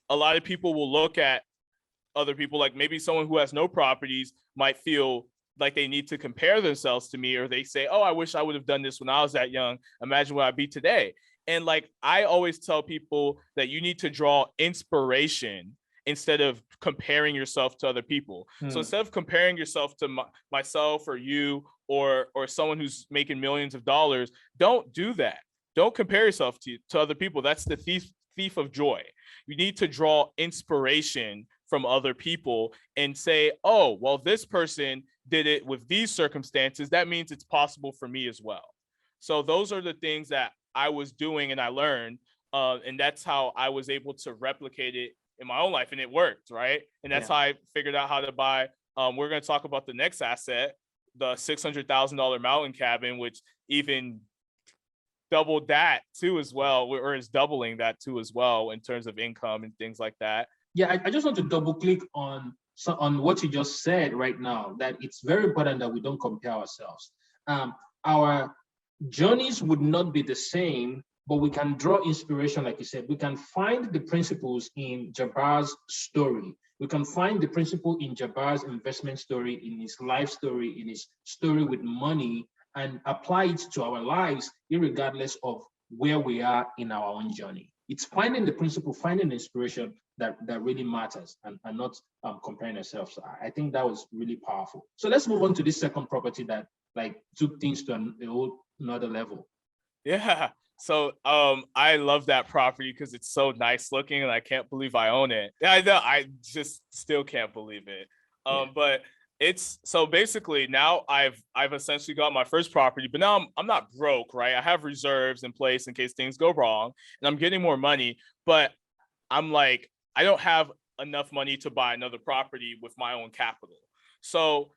a lot of people will look at other people, like maybe someone who has no properties might feel like they need to compare themselves to me, or they say, oh, I wish I would have done this when I was that young. Imagine where I'd be today. And like, I always tell people that you need to draw inspiration instead of comparing yourself to other people. So instead of comparing yourself to myself or you or someone who's making millions of dollars, don't do that. Don't compare yourself to other people. That's the thief of joy. You need to draw inspiration from other people and say, oh, well, this person did it with these circumstances. That means it's possible for me as well. So those are the things that I was doing and I learned. And that's how I was able to replicate it in my own life. And it worked, right? And that's how I figured out how to buy. We're going to talk about the next asset, the $600,000 mountain cabin, which even doubled that too as well, or is doubling that too as well in terms of income and things like that. Yeah, I just want to double click on what you just said right now, that it's very important that we don't compare ourselves. Our journeys would not be the same, but we can draw inspiration, like you said. We can find the principles in Jabbar's story. We can find the principle in Jabbar's investment story, in his life story, in his story with money, and apply it to our lives, regardless of where we are in our own journey. It's finding the principle, finding the inspiration that really matters, and not comparing ourselves. So I think that was really powerful. So let's move on to this second property that like took things to a whole another level. Yeah. So I love that property because it's so nice looking, and I can't believe I own it. Yeah, I know. I just still can't believe it. But it's so basically now I've essentially got my first property, but now I'm not broke, right? I have reserves in place in case things go wrong, and I'm getting more money, but I'm like, I don't have enough money to buy another property with my own capital. So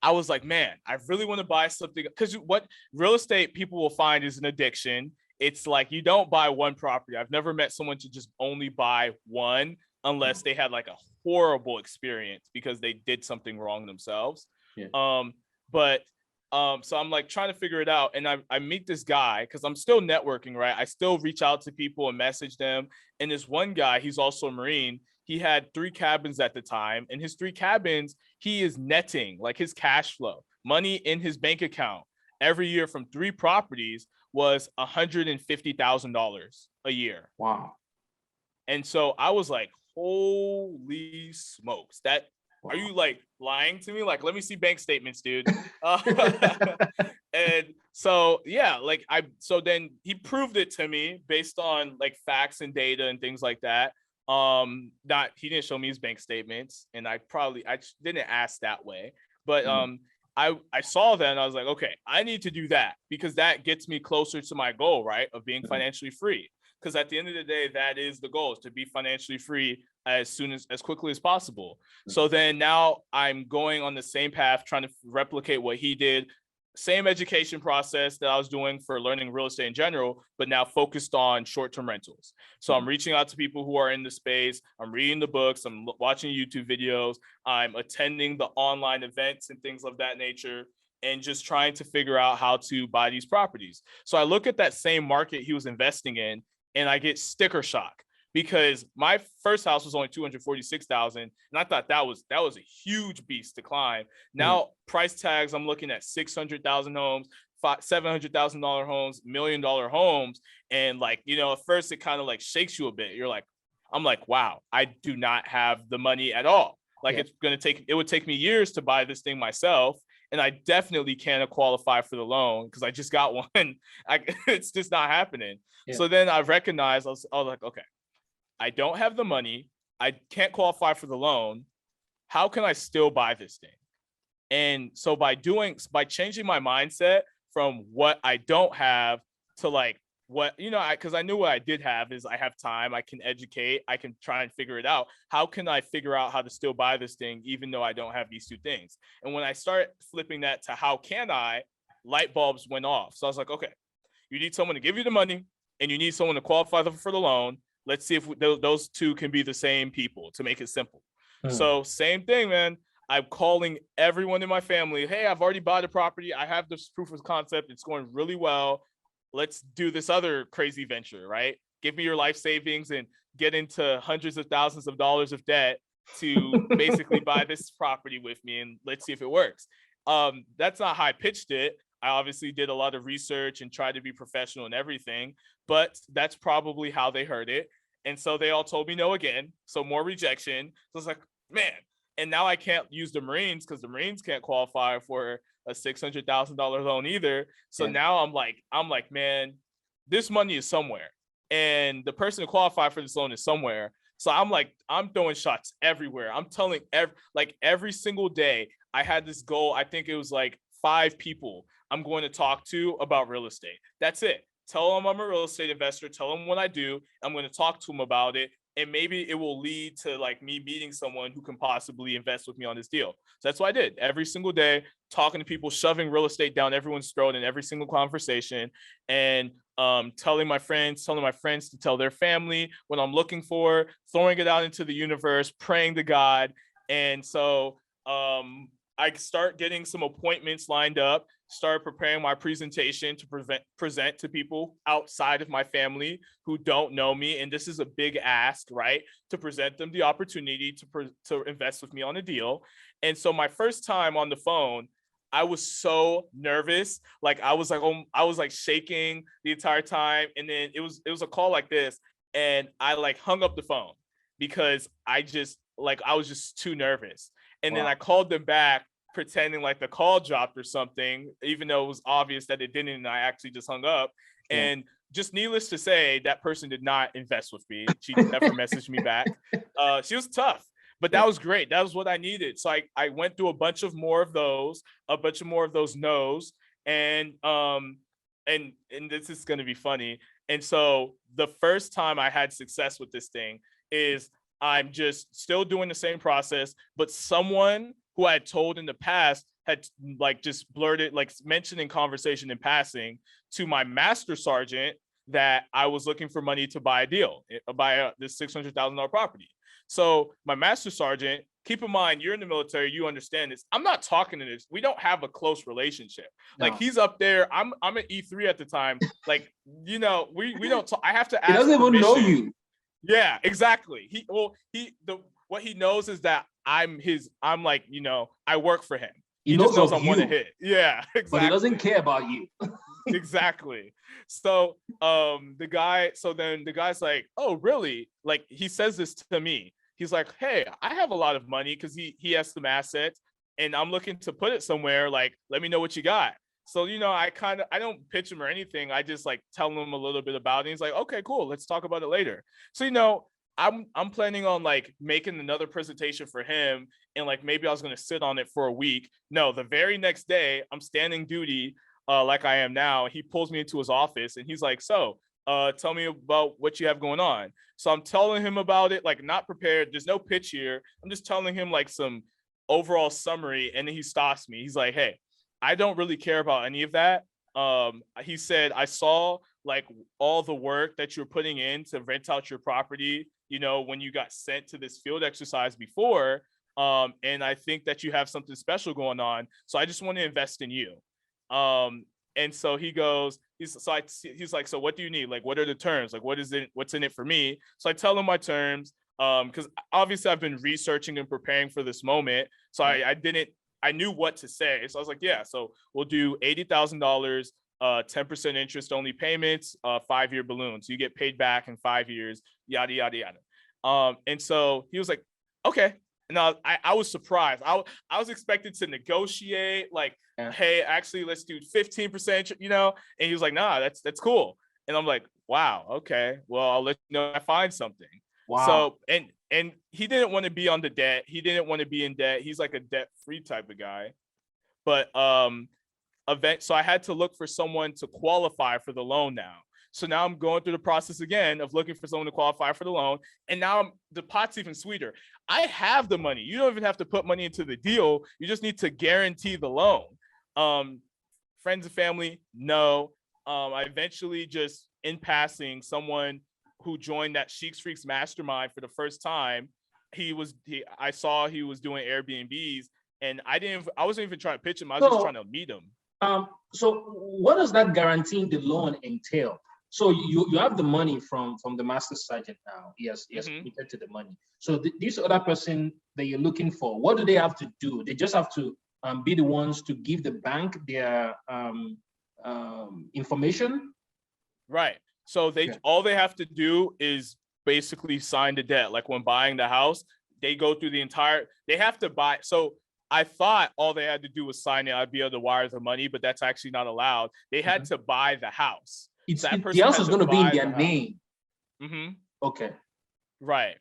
I was like, man, I really want to buy something, because what real estate people will find is an addiction. It's like, you don't buy one property. I've never met someone to just only buy one unless they had like a horrible experience because they did something wrong themselves. So I'm like trying to figure it out, and I meet this guy because I'm still networking, right? I still reach out to people and message them. And this one guy, he's also a Marine. He had 3 cabins at the time, and his 3 cabins, he is netting like his cash flow, money in his bank account every year from 3 properties was $150,000 a year. Wow. And so I was like, holy smokes, that Are you like lying to me? Like, let me see bank statements, dude. And so, yeah, like so then he proved it to me based on like facts and data and things like that. He didn't show me his bank statements, and I didn't ask that way, but I saw that and I was like, okay, I need to do that because that gets me closer to my goal, right, of being financially free. Because at the end of the day, that is the goal, is to be financially free as quickly as possible. So then now I'm going on the same path, trying to replicate what he did. Same education process that I was doing for learning real estate in general, but now focused on short-term rentals. So I'm reaching out to people who are in the space. I'm reading the books. I'm watching YouTube videos. I'm attending the online events and things of that nature, and just trying to figure out how to buy these properties. So I look at that same market he was investing in, and I get sticker shock. because my first house was only 246,000, and I thought that was a huge beast to climb. Now price tags, I'm looking at 600,000 homes, $700,000 homes, $1 million homes, and like, you know, at first it kind of like shakes you a bit. You're like, I'm like, wow, I do not have the money at all. Like it would take me years to buy this thing myself. And I definitely can't qualify for the loan because I just got one. It's just not happening. Yeah. So then I recognized, I was like, okay, I don't have the money. I can't qualify for the loan. How can I still buy this thing? And so by changing my mindset from what I don't have to like what, you know, because I knew what I did have is I have time, I can educate, I can try and figure it out. How can I figure out how to still buy this thing, even though I don't have these two things? And when I start flipping that to how can I, light bulbs went off. So I was like, okay, you need someone to give you the money and you need someone to qualify for the loan. Let's see if those two can be the same people to make it simple. So same thing, man. I'm calling everyone in my family. Hey, I've already bought a property. I have this proof of concept. It's going really well. Let's do this other crazy venture, right? Give me your life savings and get into hundreds of thousands of dollars of debt to basically buy this property with me, and let's see if it works. That's not how I pitched it. I obviously did a lot of research and tried to be professional and everything, but that's probably how they heard it. And so they all told me no again. So more rejection. So it's like, man, and now I can't use the Marines because the Marines can't qualify for a $600,000 loan either. So now I'm like, man, this money is somewhere, and the person to qualify for this loan is somewhere. So I'm like, I'm throwing shots everywhere. I'm telling every single day I had this goal. I think it was like 5 people I'm going to talk to about real estate. That's it. Tell them I'm a real estate investor. Tell them what I do. I'm going to talk to them about it. And maybe it will lead to like me meeting someone who can possibly invest with me on this deal. So that's what I did every single day, talking to people, shoving real estate down everyone's throat in every single conversation, and telling my friends to tell their family what I'm looking for, throwing it out into the universe, praying to God. And so I start getting some appointments lined up, start preparing my presentation to present to people outside of my family who don't know me. And this is a big ask, right? To present them the opportunity to invest with me on a deal. And so my first time on the phone, I was so nervous. Like I was like shaking the entire time. And then it was a call like this, and I like hung up the phone because I was just too nervous. And then I called them back pretending like the call dropped or something, even though it was obvious that it didn't, and I actually just hung up. And just needless to say, that person did not invest with me. She never messaged me back. She was tough, but that was great. That was what I needed. So I went through a bunch more of those no's, and this is going to be funny. And so the first time I had success with this thing is I'm just still doing the same process, but someone who I had told in the past had like just blurted, like mentioned in conversation in passing to my master sergeant that I was looking for money to buy this $600,000 property. So my master sergeant, keep in mind, you're in the military, you understand this. I'm not talking to this. We don't have a close relationship. No. Like he's up there. I'm at E3 at the time. Like, you know, we don't talk. I have to ask. He doesn't even know you. Yeah, exactly. What he knows is that I'm like, you know, I work for him. He just knows I'm one to hit. Yeah, exactly. But he doesn't care about you. Exactly. So the guy's like, oh, really? Like he says this to me. He's like, hey, I have a lot of money because he has some assets and I'm looking to put it somewhere. Like, let me know what you got. So, you know, I don't pitch him or anything. I just like tell him a little bit about it. He's like, okay, cool. Let's talk about it later. So, you know, I'm planning on like making another presentation for him. And like, maybe I was going to sit on it for a week. No, the very next day I'm standing duty like I am now. He pulls me into his office and he's like, so tell me about what you have going on. So I'm telling him about it, like not prepared. There's no pitch here. I'm just telling him like some overall summary. And then he stops me. He's like, hey, I don't really care about any of that. He said, I saw like all the work that you're putting in to rent out your property, you know, when you got sent to this field exercise before. And I think that you have something special going on. So I just want to invest in you. And so he goes, he's like, so what do you need? Like, what are the terms? Like, what's in it for me? So I tell him my terms. Because obviously I've been researching and preparing for this moment. So I knew what to say. So I was like, yeah, so we'll do $80,000, 10% interest only payments, 5-year balloon. So you get paid back in 5 years, yada, yada, yada. And so he was like, okay. And I was surprised. I was expected to negotiate, like, hey, actually, let's do 15%, you know? And he was like, nah, that's cool. And I'm like, wow, okay, well, I'll let you know if I find something. Wow. So, and he didn't want to be on the debt. He didn't want to be in debt. He's like a debt-free type of guy. But so I had to look for someone to qualify for the loan now. So now I'm going through the process again of looking for someone to qualify for the loan. And now the pot's even sweeter. I have the money. You don't even have to put money into the deal. You just need to guarantee the loan. Friends and family, no. I eventually just, in passing, someone who joined that Sheiks Freaks mastermind for the first time, I saw he was doing Airbnbs, and I wasn't even trying to pitch him. I was just trying to meet him. So what does that guaranteeing the loan entail? So you have the money from the master sergeant now. He has committed to the money. So this other person that you're looking for, what do they have to do? They just have to be the ones to give the bank their information? Right. So all they have to do is basically sign the debt. Like when buying the house, they go through they have to buy. So I thought all they had to do was sign it. I'd be able to wire the money, but that's actually not allowed. They had to buy the house. The house is going to be in their name. Okay. Right.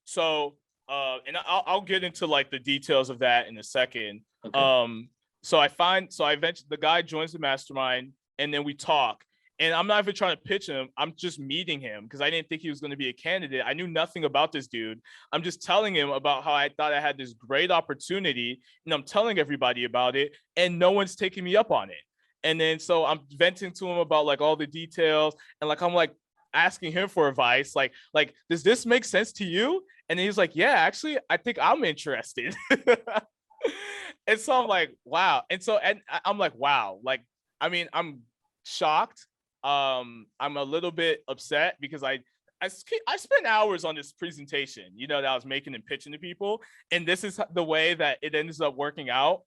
So, and I'll get into like the details of that in a second. Okay. So eventually the guy joins the mastermind, and then we talk. And I'm not even trying to pitch him. I'm just meeting him because I didn't think he was going to be a candidate. I knew nothing about this dude. I'm just telling him about how I thought I had this great opportunity, and I'm telling everybody about it, and no one's taking me up on it. And then so I'm venting to him about like all the details, and like I'm like asking him for advice, like does this make sense to you? And then he's like, yeah, actually, I think I'm interested. And so I'm like, wow. And I'm like, wow. Like, I mean, I'm shocked. I'm a little bit upset because I spent hours on this presentation, you know, that I was making and pitching to people, and this is the way that it ends up working out.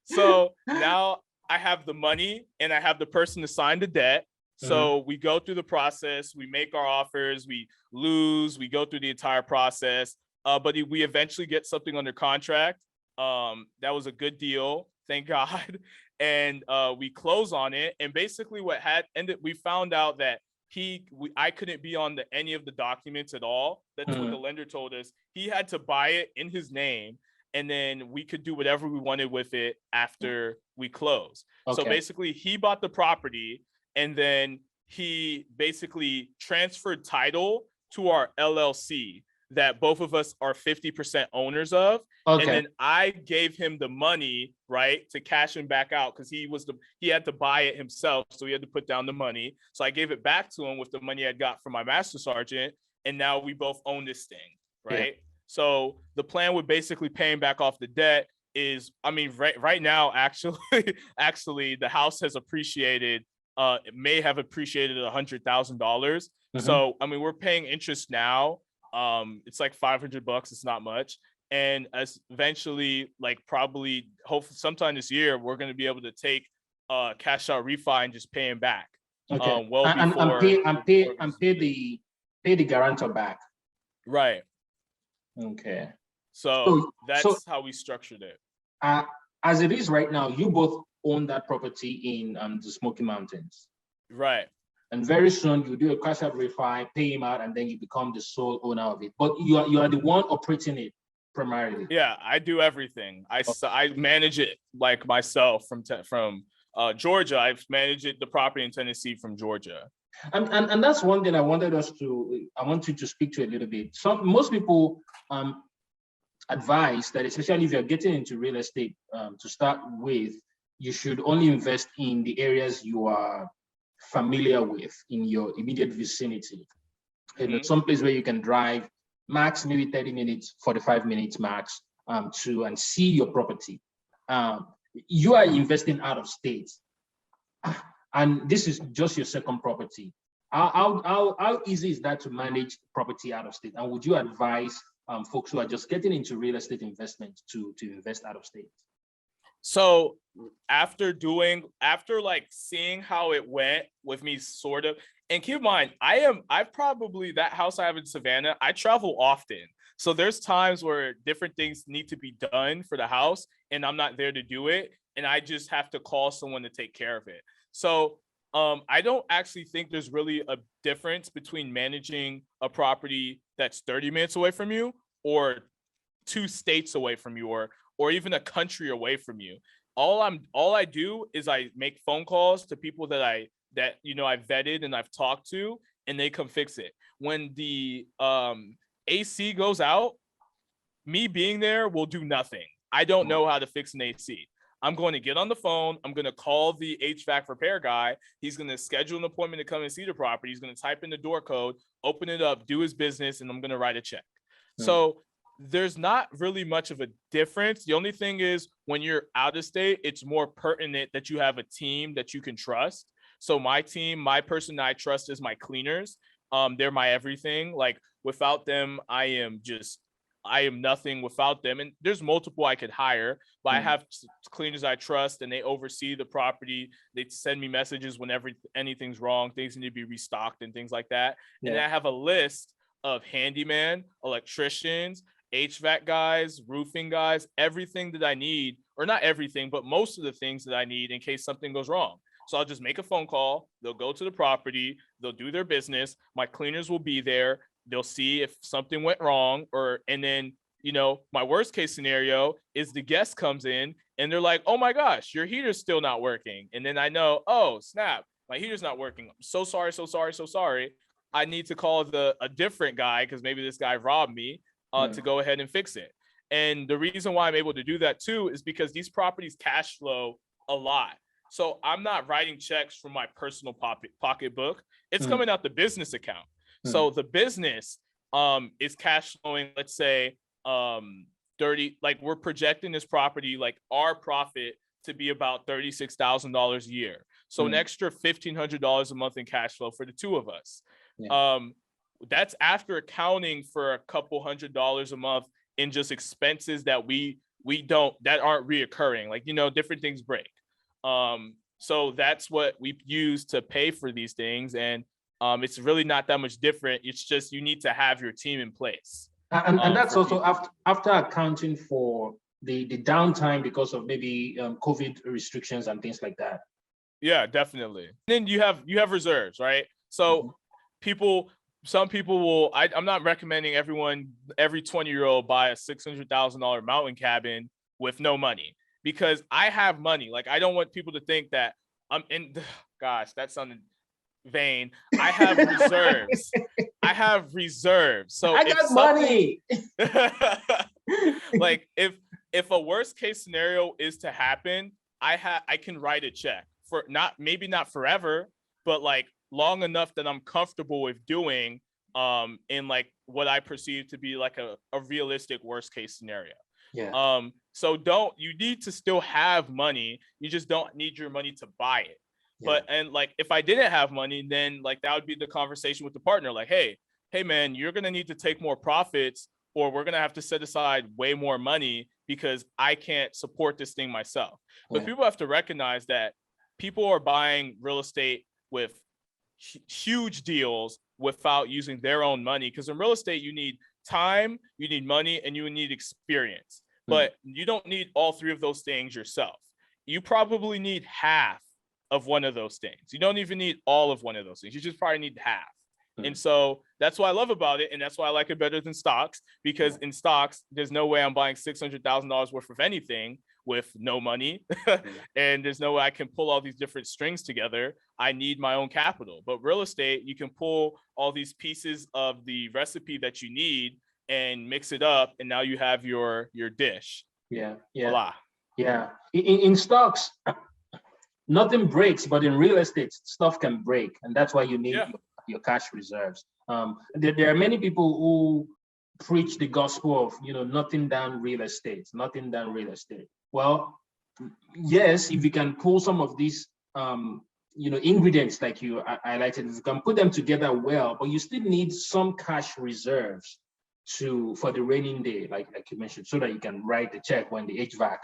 So now I have the money and I have the person to sign the debt. So we go through the process, we make our offers, we lose, we go through the entire process, but we eventually get something under contract. That was a good deal, thank God. And we close on it. And basically what had ended, we found out that I couldn't be on any of the documents at all. That's what the lender told us. He had to buy it in his name, and then we could do whatever we wanted with it after we close. Okay. So basically he bought the property, and then he basically transferred title to our LLC that both of us are 50% owners of. Okay. And then I gave him the money, right, to cash him back out because he had to buy it himself. So he had to put down the money. So I gave it back to him with the money I got from my master sergeant. And now we both own this thing, right? Yeah. So the plan with basically paying back off the debt is, I mean, right now, actually, the house has appreciated. It may have appreciated $100,000. So, I mean, we're paying interest now. It's like $500. It's not much. And as eventually, like probably, hopefully sometime this year, we're going to be able to take cash out refi and just pay him back. Okay. And pay the guarantor back. Right. Okay. So that's how we structured it. As it is right now, you both own that property in the Smoky Mountains. Right. And very soon you do a cash out refi, pay him out, and then you become the sole owner of it. But you are the one operating it primarily. Yeah, I do everything. I manage it like myself from Georgia. I've managed the property in Tennessee from Georgia. And that's one thing I want you to speak to a little bit. Most people advise that, especially if you're getting into real estate, to start with, you should only invest in the areas you are familiar with in your immediate vicinity. And some place where you can drive max maybe 30 minutes, 45 minutes max to and see your property. you are investing out of state, and this is just your second property. How easy is that to manage property out of state? And would you advise folks who are just getting into real estate investment to invest out of state? So after like seeing how it went with me, sort of, and keep in mind, I've probably, that house I have in Savannah, I travel often. So there's times where different things need to be done for the house and I'm not there to do it. And I just have to call someone to take care of it. So I don't actually think there's really a difference between managing a property that's 30 minutes away from you or 2 states away from you, or even a country away from you. All I do is I make phone calls to people that I've vetted and I've talked to, and they come fix it. When the AC goes out, me being there will do nothing. I don't know how to fix an AC. I'm going to get on the phone. I'm going to call the HVAC repair guy. He's going to schedule an appointment to come and see the property. He's going to type in the door code, open it up, do his business, and I'm going to write a check. So there's not really much of a difference. The only thing is when you're out of state, it's more pertinent that you have a team that you can trust. So my team, my person that I trust is my cleaners. They're my everything. Like without them, I am nothing without them. And there's multiple I could hire, but I have cleaners I trust and they oversee the property. They send me messages whenever anything's wrong, things need to be restocked and things like that. And I have a list of handyman, electricians, HVAC guys, roofing guys, everything that I need, or not everything, but most of the things that I need in case something goes wrong. So I'll just make a phone call. They'll go to the property. They'll do their business. My cleaners will be there. They'll see if something went wrong, and then, my worst case scenario is the guest comes in and they're like, oh my gosh, your heater's still not working. And then I know, oh snap, my heater's not working. I'm so sorry. I need to call a different guy because maybe this guy robbed me to go ahead and fix it. And the reason why I'm able to do that too is because these properties cash flow a lot. So I'm not writing checks from my personal pocketbook. It's coming out the business account. So the business is cash flowing, let's say 30, like we're projecting this property, like our profit to be about $36,000 a year. So an extra $1,500 a month in cash flow for the two of us. That's after accounting for a couple $100 a month in just expenses that that aren't reoccurring, like different things break. So that's what we use to pay for these things, and it's really not that much different. It's just you need to have your team in place, and that's also after accounting for the downtime because of maybe COVID restrictions and things like that. Yeah, definitely. Then you have reserves, right? So some people will, I'm not recommending every 20-year-old buy a $600,000 mountain cabin with no money, because I have money. Like, I don't want people to think that I'm in, gosh, that sounded vain. I have reserves. So I got money. Like if a worst case scenario is to happen, I can write a check for maybe not forever, but like long enough that I'm comfortable with doing in like what I perceive to be like a realistic worst case scenario. So you need to still have money. You just don't need your money to buy it. But like if I didn't have money, then like that would be the conversation with the partner. Like, hey man, you're gonna need to take more profits, or we're gonna have to set aside way more money because I can't support this thing myself. But people have to recognize that people are buying real estate with huge deals without using their own money, because in real estate you need time, you need money, and you need experience. But you don't need all three of those things yourself. You probably need half of one of those things. You don't even need all of one of those things. You just probably need half. And so that's what I love about it, and that's why I like it better than stocks, because in stocks there's no way I'm buying $600,000 worth of anything with no money. And there's no way I can pull all these different strings together. I need my own capital. But real estate, you can pull all these pieces of the recipe that you need and mix it up, and now you have your dish. Voila. In stocks, nothing breaks, but in real estate, stuff can break, and that's why you need your cash reserves. There are many people who preach the gospel of nothing than real estate. Well, yes, if you can pull some of these ingredients like you highlighted, if you can put them together well, but you still need some cash reserves for the raining day, like you mentioned, so that you can write the check when the HVAC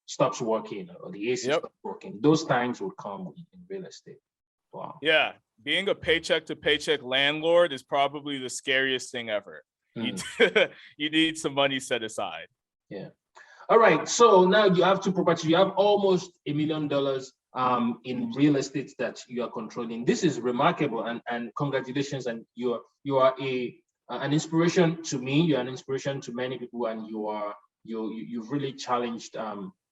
stops working or the AC stops working. Those times will come in real estate. Wow. Yeah, being a paycheck to paycheck landlord is probably the scariest thing ever. You need some money set aside. Yeah. All right. So now you have two properties. You have almost $1 million in real estate that you are controlling. This is remarkable, and congratulations. And you are an inspiration to me. You're an inspiration to many people, and you've really challenged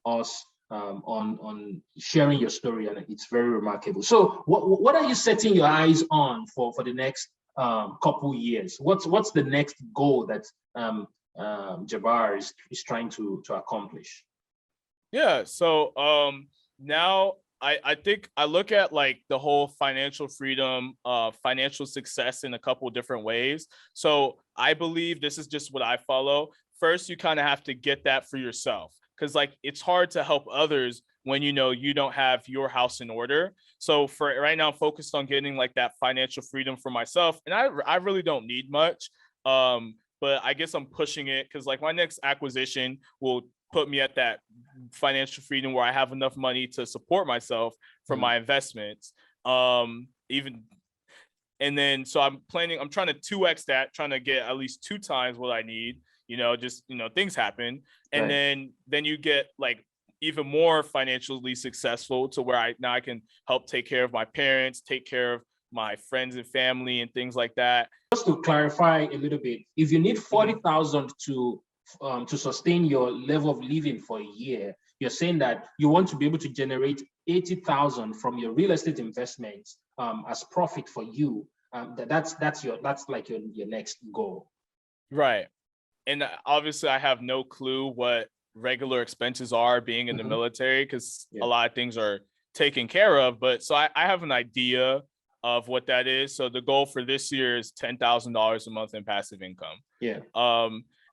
us on sharing your story, and it's very remarkable. So what are you setting your eyes on for the next couple years? What's the next goal that Jabbar is trying to accomplish? Yeah, so now I think I look at like the whole financial freedom, financial success in a couple different ways. So I believe this is just what I follow. First, you kind of have to get that for yourself, because like it's hard to help others when you don't have your house in order. So for right now, I'm focused on getting like that financial freedom for myself, and I really don't need much. But I guess I'm pushing it because like my next acquisition will put me at that financial freedom where I have enough money to support myself from my investments. And then so I'm trying to 2x that, trying to get at least 2 times what I need, things happen. And Right. then you get like even more financially successful to where I can help take care of my parents, take care of my friends and family and things like that. Just to clarify a little bit, if you need 40,000 to sustain your level of living for a year, you're saying that you want to be able to generate 80,000 from your real estate investments as profit for you. That's like your next goal. Right. And obviously I have no clue what regular expenses are being in the military, because a lot of things are taken care of. But so I have an idea of what that is. So the goal for this year is $10,000 a month in passive income. Yeah.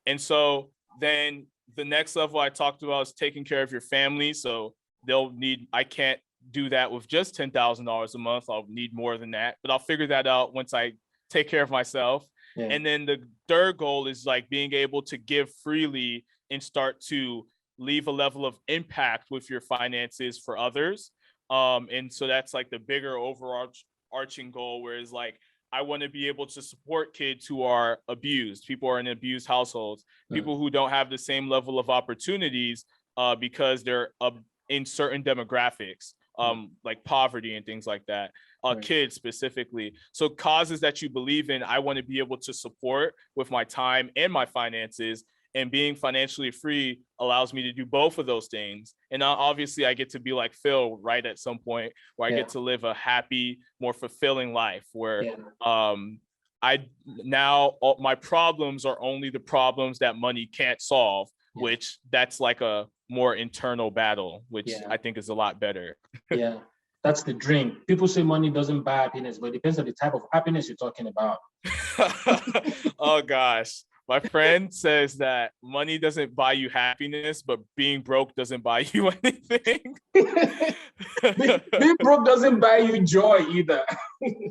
And so then the next level I talked about is taking care of your family. So I can't do that with just $10,000 a month. I'll need more than that, but I'll figure that out once I take care of myself. Yeah. And then the third goal is like being able to give freely and start to leave a level of impact with your finances for others. And so that's like the bigger overarching goal, whereas like I want to be able to support kids who are abused, people who are in abused households, people who don't have the same level of opportunities because they're in certain demographics, like poverty and things like that, kids specifically. So causes that you believe in, I want to be able to support with my time and my finances. And being financially free allows me to do both of those things. And obviously I get to be like Phil, right, at some point where I get to live a happy, more fulfilling life where my problems are only the problems that money can't solve, which that's like a more internal battle, which I think is a lot better. Yeah, that's the dream. People say money doesn't buy happiness, but it depends on the type of happiness you're talking about. Oh gosh. My friend says that money doesn't buy you happiness, but being broke doesn't buy you anything. Being broke doesn't buy you joy either.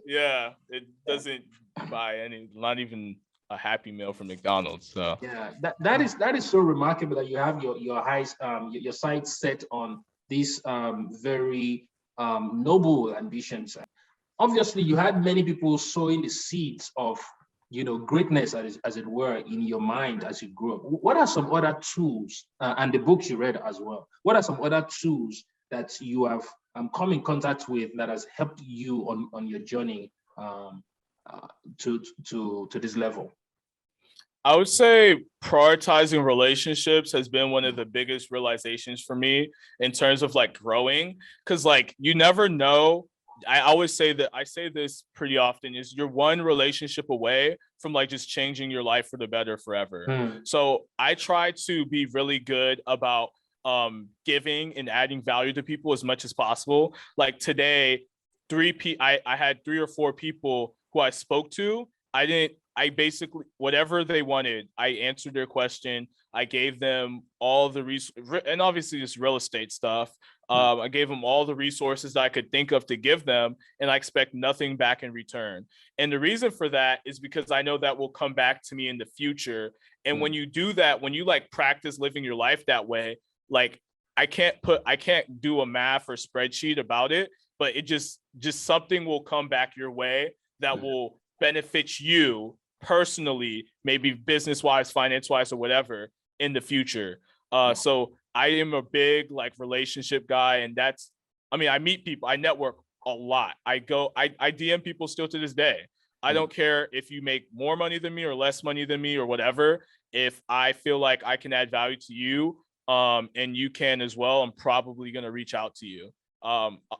Yeah, it doesn't buy not even a Happy Meal from McDonald's. So yeah, that is so remarkable that you have your sights set on these very noble ambitions. Obviously, you had many people sowing the seeds of greatness, as it were, in your mind as you grew up. What are some other tools, and the books you read as well, what are some other tools that you have come in contact with that has helped you on your journey to this level? I would say prioritizing relationships has been one of the biggest realizations for me in terms of like growing, because like you never know. I always say that, I say this pretty often, is you're one relationship away from like just changing your life for the better forever. So I try to be really good about giving and adding value to people as much as possible. Like today, I had 3 or 4 people who I spoke to. I didn't I basically, whatever they wanted, I answered their question. I gave them all the and obviously just real estate stuff. I gave them all the resources that I could think of to give them, and I expect nothing back in return. And the reason for that is because I know that will come back to me in the future. And when you do that, when you like practice living your life that way, like I can't do a math or spreadsheet about it, but it just something will come back your way that will benefit you personally, maybe business wise, finance wise, or whatever in the future. So I am a big like relationship guy, and I meet people, I network a lot. I DM people still to this day. I don't care if you make more money than me or less money than me or whatever. If I feel like I can add value to you, and you can as well, I'm probably going to reach out to you.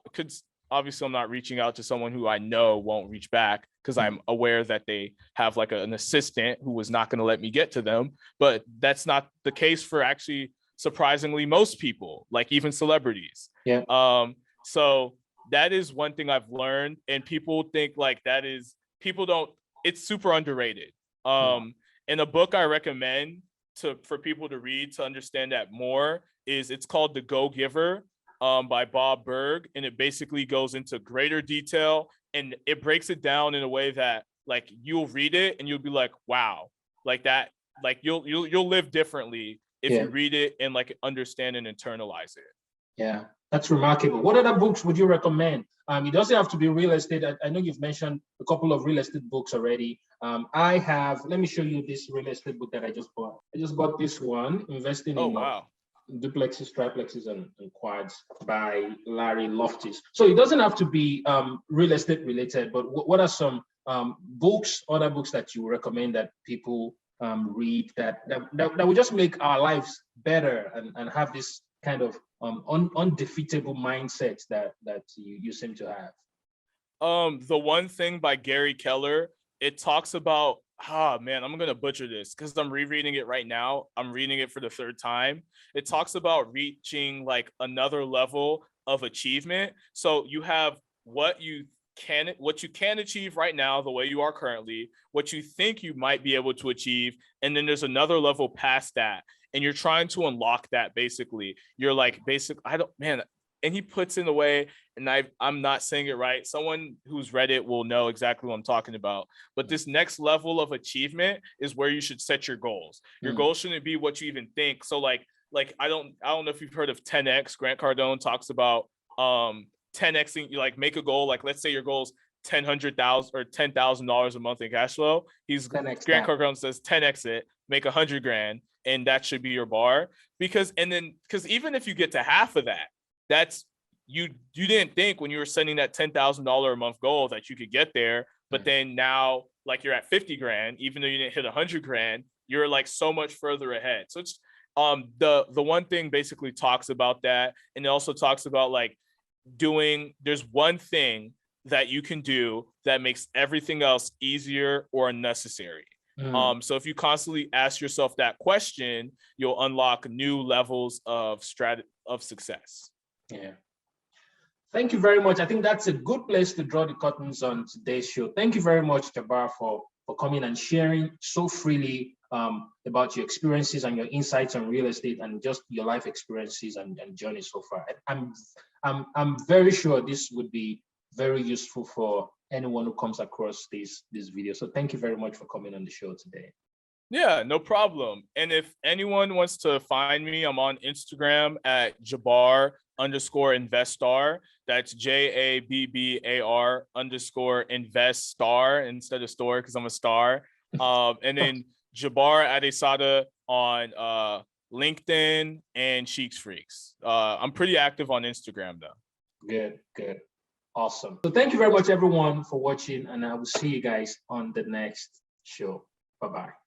Because obviously I'm not reaching out to someone who I know won't reach back, because I'm aware that they have like an assistant who was not going to let me get to them. But that's not the case for actually, surprisingly, most people, like even celebrities. So that is one thing I've learned, and people think like it's super underrated. In a book I recommend for people to read to understand that more it's called The Go-Giver, by Bob Berg, and it basically goes into greater detail, and it breaks it down in a way that like you'll read it and you'll be like, wow, like that, like you'll live differently if you read it and like understand and internalize it. Yeah, that's remarkable. What other books would you recommend? It doesn't have to be real estate. I know you've mentioned a couple of real estate books already. Let me show you this real estate book that I just bought. I just bought this one, Investing in Duplexes, Triplexes, and Quads, by Larry Loftus. So it doesn't have to be real estate related, but what are some other books that you recommend that people read that will just make our lives better and have this kind of undefeatable mindset that you seem to have? The One Thing by Gary Keller, it talks about, man, I'm gonna butcher this because I'm rereading it right now. I'm reading it for the third time. It talks about reaching like another level of achievement. So you have what you can achieve right now, the way you are currently, what you think you might be able to achieve, and then there's another level past that, and you're trying to unlock that. Basically, you're like, and he puts in a way, and I'm not saying it right, someone who's read it will know exactly what I'm talking about, but this next level of achievement is where you should set your goals. Your goals shouldn't be what you even think. So like I don't know if you've heard of 10x. Grant Cardone talks about 10xing. You like make a goal, like let's say your goal is $10,000 or $10,000 a month in cash flow. Grant Cardone says 10x it, make $100,000, and that should be your bar. Because even if you get to half of that, that's you didn't think when you were setting that $10,000 a month goal that you could get there, but then now like you're at $50,000, even though you didn't hit $100,000, you're like so much further ahead. So it's the One Thing basically talks about that, and it also talks about like there's one thing that you can do that makes everything else easier or unnecessary. So if you constantly ask yourself that question, you'll unlock new levels of success. Yeah. Thank you very much. I think that's a good place to draw the curtains on today's show. Thank you very much, Jabbar, for coming and sharing so freely about your experiences and your insights on real estate and just your life experiences and journey so far. I'm very sure this would be very useful for anyone who comes across this video. So thank you very much for coming on the show today. Yeah, no problem. And if anyone wants to find me, I'm on Instagram at Jabbar_INVESTAR. That's JABBAR_INVESTAR instead of store, because I'm a star. And then Jabbar Adesada on LinkedIn and Cheeks Freaks. I'm pretty active on Instagram though. Good. Awesome. So thank you very much, everyone, for watching, and I will see you guys on the next show. Bye-bye.